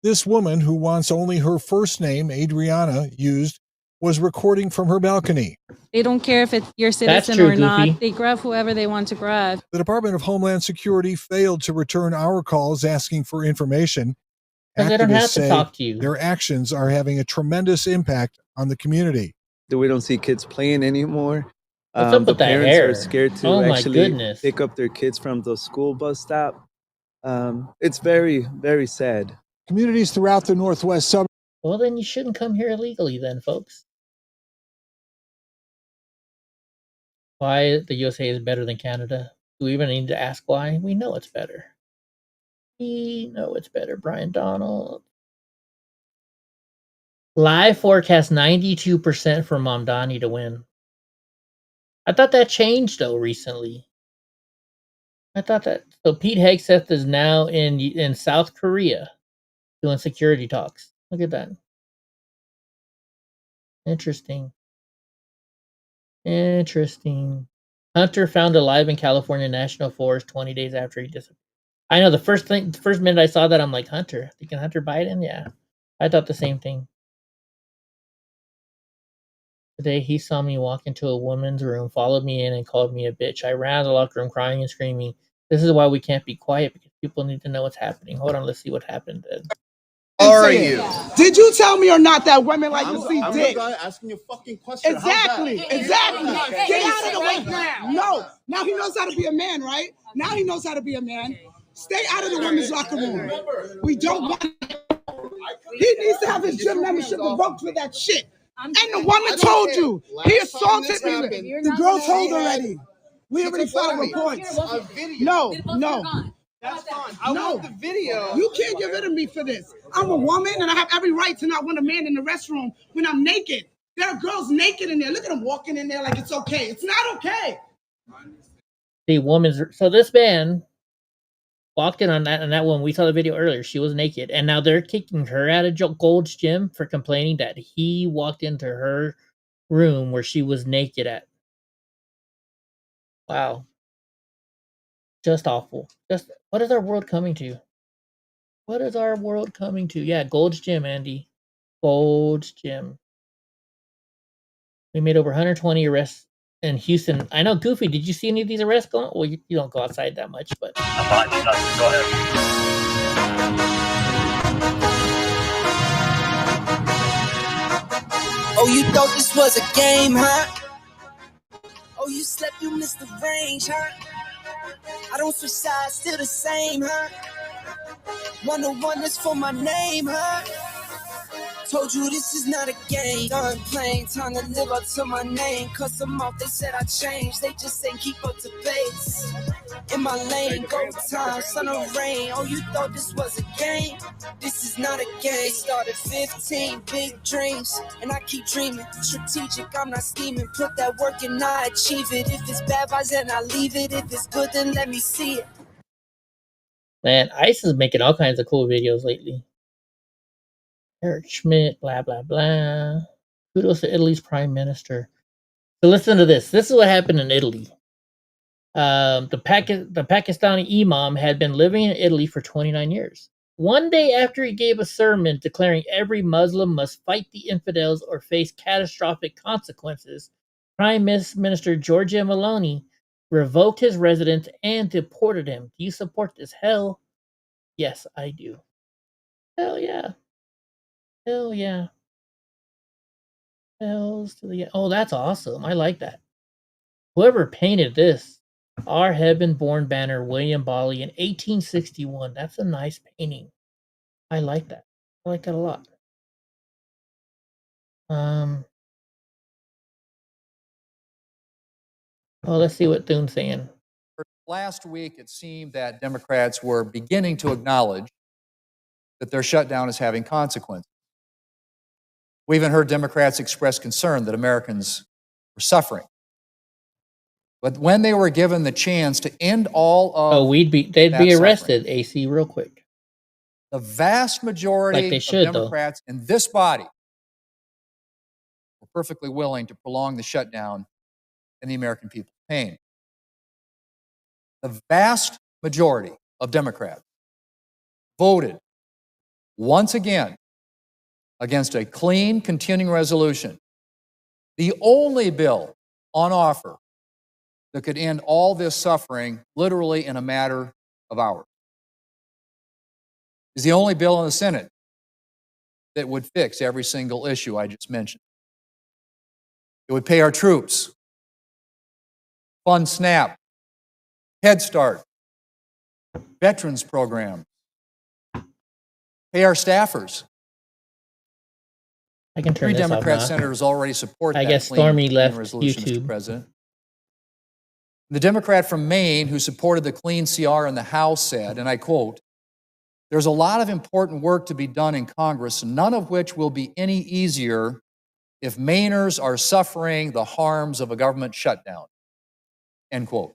This woman, who wants only her first name, Adriana, used, was recording from her balcony. They don't care if it's your citizen true, or not. Goofy. They grab whoever they want to grab. The Department of Homeland Security failed to return our calls asking for information. Because they don't Activists have to say talk to you. their actions are having a tremendous impact on the community. We don't see kids playing anymore. What's up The with that parents hair? are scared to Oh my actually goodness. pick up their kids from the school bus stop. It's very, very sad. Communities throughout the Northwest suburbs. Well, then you shouldn't come here illegally, then, folks. Why the USA is better than Canada? Do we even need to ask why? We know it's better. We know it's better, Brian Donald. Live forecast 92% for Mamdani to win. I thought that changed though recently. I thought that so Pete Hegseth is now in South Korea doing security talks. Look at that. Interesting. Interesting. Hunter found alive in California National Forest 20 days after he disappeared. I know the first minute I saw that, I'm like, Hunter. Thinking Hunter Biden? Yeah. I thought the same thing. Today, he saw me walk into a woman's room, followed me in, and called me a bitch. I ran out of the locker room crying and screaming. This is why we can't be quiet, because people need to know what's happening. Hold on, let's see what happened then. Are you? Did you tell me or not that women like to see dick? I'm the guy asking you a fucking question. Exactly, How's that? exactly. Get out of the way now. No, now he knows how to be a man, right? Now he knows how to be a man. Stay out of the women's locker room. We don't want. He needs to have his gym membership revoked for that shit. And the woman told you. He assaulted me. The girl told already. We already filed reports. No. That's fine. I want the video. You can't get rid of me for this. I'm a woman and I have every right to not want a man in the restroom when I'm naked. There are girls naked in there. Look at them walking in there like it's okay. It's not okay. The woman's so this man walked in on that woman. We saw the video earlier. She was naked, and now they're kicking her out of Gold's Gym for complaining that he walked into her room where she was naked at. Wow. Just awful. Just what is our world coming to? What is our world coming to? Yeah, Gold's Gym, Andy. Gold's Gym. We made over 120 arrests in Houston. I know, Goofy, did you see any of these arrests going? Well, you don't go outside that much, but. Go ahead. Oh, you thought this was a game, huh? Oh, you slept, you missed the range, huh? I don't switch sides, still the same, huh? 101 is for my name, huh? Told you this is not a game. Done playing, time to live up to my name. Cuss them off, they said I changed. They just ain't keep up to pace. In my lane, go time, sun or rain. Oh, you thought this was a game? This is not a game. Started 15 big dreams, and I keep dreaming. Strategic, I'm not scheming. Put that work and I achieve it. If it's bad vibes, then I leave it. If it's good, then let me see it. Man, ICE is making all kinds of cool videos lately. Eric Schmidt, blah, blah, blah. Kudos to Italy's prime minister. So listen to this. This is what happened in Italy. The Pakistani imam had been living in Italy for 29 years. One day after he gave a sermon declaring every Muslim must fight the infidels or face catastrophic consequences, Prime Minister Giorgia Meloni revoked his residence and deported him. Do you support this? Hell yes, I do. Hell yeah. Hell yeah. Hells to the... Oh, that's awesome. I like that. Whoever painted this, Our Heaven-Born Banner, William Bawley in 1861. That's a nice painting. I like that. I like that a lot. Well, let's see what Thune's saying. Last week, it seemed that Democrats were beginning to acknowledge that their shutdown is having consequences. We even heard Democrats express concern that Americans were suffering. But when they were given the chance to end all of they'd be arrested, AC, real quick. The vast majority of Democrats in this body were perfectly willing to prolong the shutdown and the American people's pain. The vast majority of Democrats voted once again against a clean continuing resolution, the only bill on offer that could end all this suffering literally in a matter of hours. Is the only bill in the Senate that would fix every single issue I just mentioned. It would pay our troops, fund SNAP, Head Start, veterans program, pay our staffers. I can turn 3 this off Democrat now. senators already support I that guess clean Stormy left resolution, YouTube. Mr. President. The Democrat from Maine who supported the clean CR in the House said, and I quote, "There's a lot of important work to be done in Congress, none of which will be any easier if Mainers are suffering the harms of a government shutdown." End quote.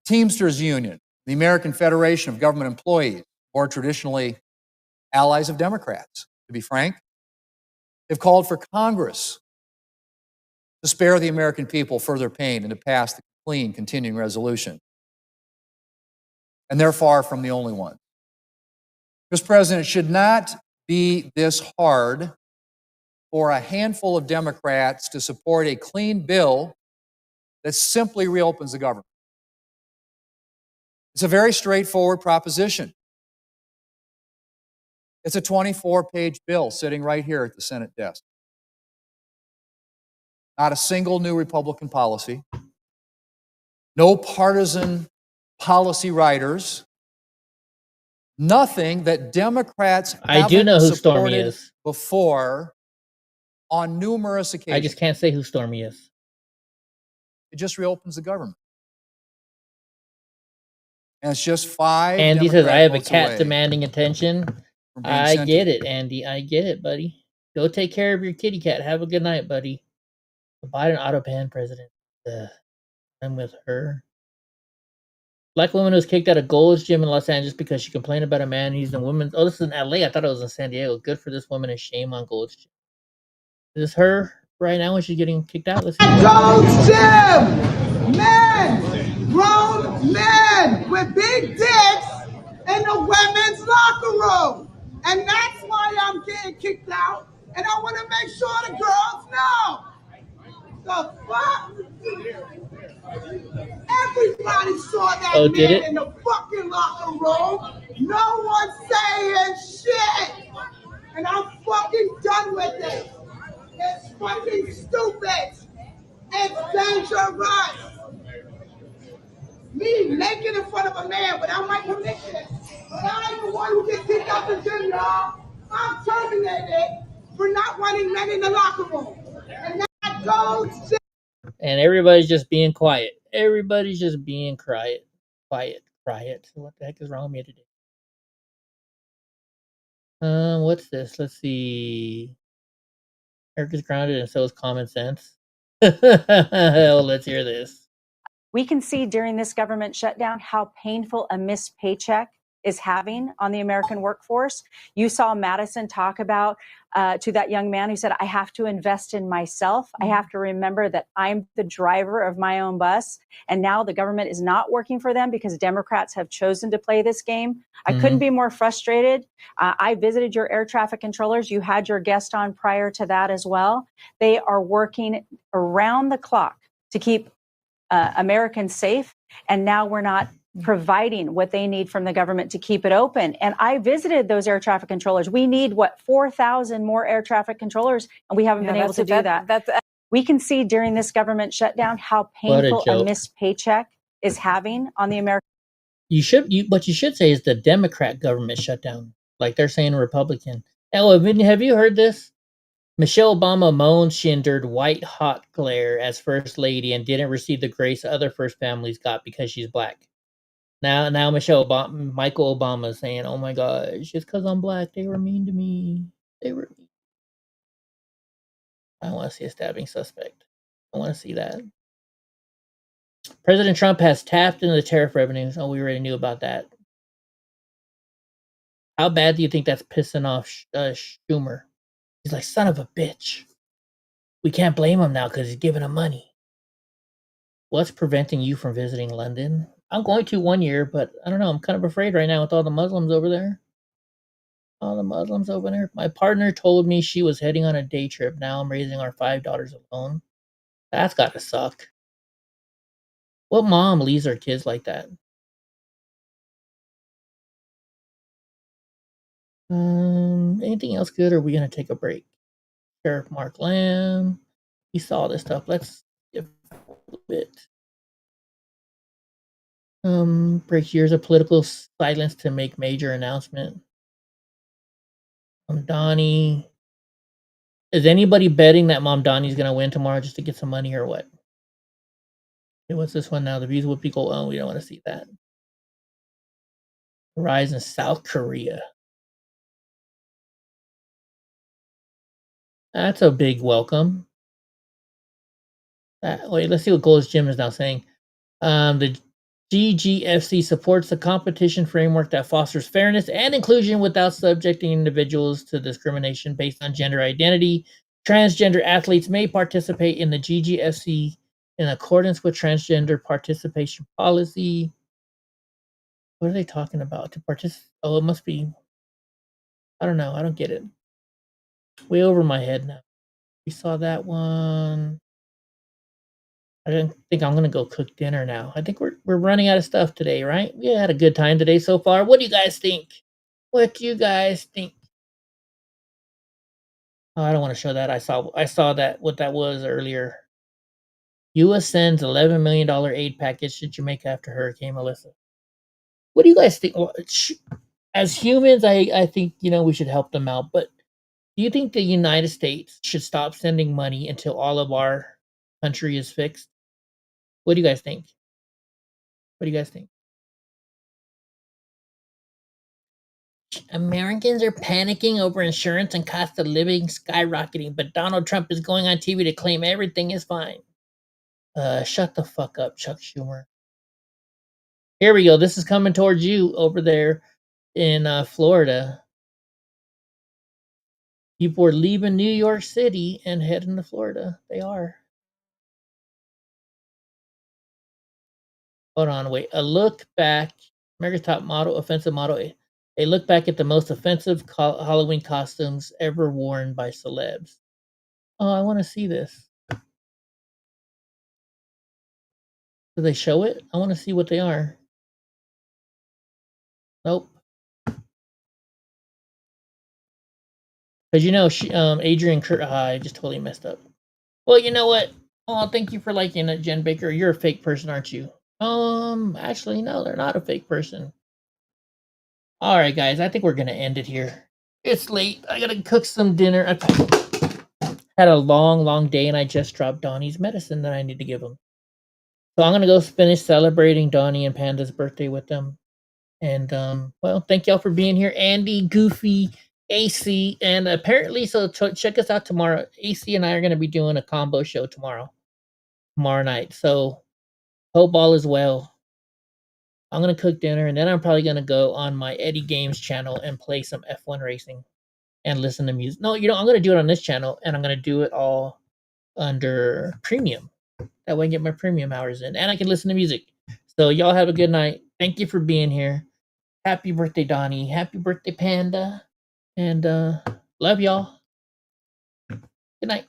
Teamsters Union, the American Federation of Government Employees, or traditionally allies of Democrats, to be frank, have called for Congress to spare the American people further pain and to pass the clean continuing resolution. And they're far from the only ones. Mr. President, it should not be this hard for a handful of Democrats to support a clean bill that simply reopens the government. It's a very straightforward proposition. It's a 24-page bill sitting right here at the Senate desk. Not a single new Republican policy. No partisan policy writers. Nothing that Democrats I do know who Stormy supported is. before on numerous occasions. I just can't say who Stormy is. It just reopens the government. And it's just 5 Andy Democrat says, I have a votes cat away demanding attention. from being I sent get to- it, Andy. I get it, buddy. Go take care of your kitty cat. Have a good night, buddy. The Biden autopan president. I'm with her. Black woman was kicked out of Gold's Gym in Los Angeles because she complained about a man using a woman's... Oh, this is in LA. I thought it was in San Diego. Good for this woman and shame on Gold's Gym. Is this her right now when she's getting kicked out? Let's see. Gold's Gym! Men! Grown with big dicks in the women's locker room. And that's why I'm getting kicked out. And I want to make sure the girls know. The fuck? Everybody saw that man in the fucking locker room. No one's saying shit. And I'm fucking done with it. It's fucking stupid. It's dangerous. Me naked in front of a man without my permission. But I'm the one who gets kicked out the gym, y'all. I'm terminated for not wanting men in the locker room. And that goes to... And everybody's just being quiet. Everybody's just being quiet. Quiet. What the heck is wrong with me today? What's this? Let's see. America's grounded and so is common sense. Hell, let's hear this. We can see during this government shutdown how painful a missed paycheck is having on the American workforce. You saw Madison talk about to that young man who said, I have to invest in myself. I have to remember that I'm the driver of my own bus. And now the government is not working for them because Democrats have chosen to play this game. I couldn't be more frustrated. I visited your air traffic controllers. You had your guest on prior to that as well. They are working around the clock to keep Americans safe. And now we're not providing what they need from the government to keep it open. And I visited those air traffic controllers. We need 4,000 more air traffic controllers, and we haven't been able to do that. We can see during this government shutdown how painful a missed paycheck is having on the American. What you should say is the Democrat government shutdown, like they're saying Republican. Oh, have you heard this? Michelle Obama moans she endured white-hot glare as First Lady and didn't receive the grace other First Families got because she's black. Now Michelle Obama, Michael Obama is saying, oh my gosh, just because I'm black, they were mean to me. They were mean. I want to see a stabbing suspect. I want to see that. President Trump has tapped into the tariff revenues. Oh, we already knew about that. How bad do you think that's pissing off Schumer? He's like, son of a bitch. We can't blame him now because he's giving him money. What's preventing you from visiting London? I'm going to 1 year, but I don't know. I'm kind of afraid right now with all the Muslims over there. All the Muslims over there. My partner told me she was heading on a day trip. Now I'm raising our $5 alone. That's got to suck. What mom leaves her kids like that? Anything else good, or are we going to take a break? Sheriff Mark Lamb. He saw this stuff. Let's give a little bit. Breaks years of political silence to make major announcement. Donnie. Is anybody betting that Mom Donnie's going to win tomorrow just to get some money or what? Okay, what's this one now? The views will be go on. We don't want to see that. Rise in South Korea. That's a big welcome. Wait, let's see what Gold's Gym is now saying. The GGFC supports the competition framework that fosters fairness and inclusion without subjecting individuals to discrimination based on gender identity. Transgender athletes may participate in the GGFC in accordance with transgender participation policy. What are they talking about? To participate? Oh, it must be. I don't know. I don't get it. Way over my head now. We saw that one. I don't think I'm gonna go cook dinner now. I think we're running out of stuff today, right? We had a good time today so far. What do you guys think? What do you guys think? Oh, I don't want to show that. I saw that what that was earlier. U.S. sends $11 million aid package to Jamaica after Hurricane Melissa. What do you guys think? Well, as humans, I think we should help them out. But do you think the United States should stop sending money until all of our country is fixed? What do you guys think? What do you guys think? Americans are panicking over insurance and cost of living skyrocketing, but Donald Trump is going on TV to claim everything is fine. Shut the fuck up, Chuck Schumer. Here we go. This is coming towards you over there in Florida. People are leaving New York City and heading to Florida. They are. Hold on, wait. A look back. America's Top Model, Offensive Model. A look back at the most offensive Halloween costumes ever worn by celebs. Oh, I want to see this. Do they show it? I want to see what they are. Nope. Because you know, Adrian I just totally messed up. Well, you know what? Oh, thank you for liking it, Jen Baker. You're a fake person, aren't you? Actually, no, they're not a fake person. All right, guys, I think we're gonna end it here. It's late. I gotta cook some dinner. I had a long day, and I just dropped Donnie's medicine that I need to give him. So I'm gonna go finish celebrating Donnie and Panda's birthday with them. And well, thank y'all for being here, Andy, Goofy, AC, and apparently, so check us out tomorrow. AC and I are gonna be doing a combo show tomorrow night. So hope all is well. I'm gonna cook dinner, and then I'm probably gonna go on my Eddie Games channel and play some F1 racing and listen to music. No, I'm gonna do it on this channel, and I'm gonna do it all under premium. That way I get my premium hours in, and I can listen to music. So y'all have a good night. Thank you for being here. Happy birthday, Donnie. Happy birthday, Panda. And love y'all. Good night.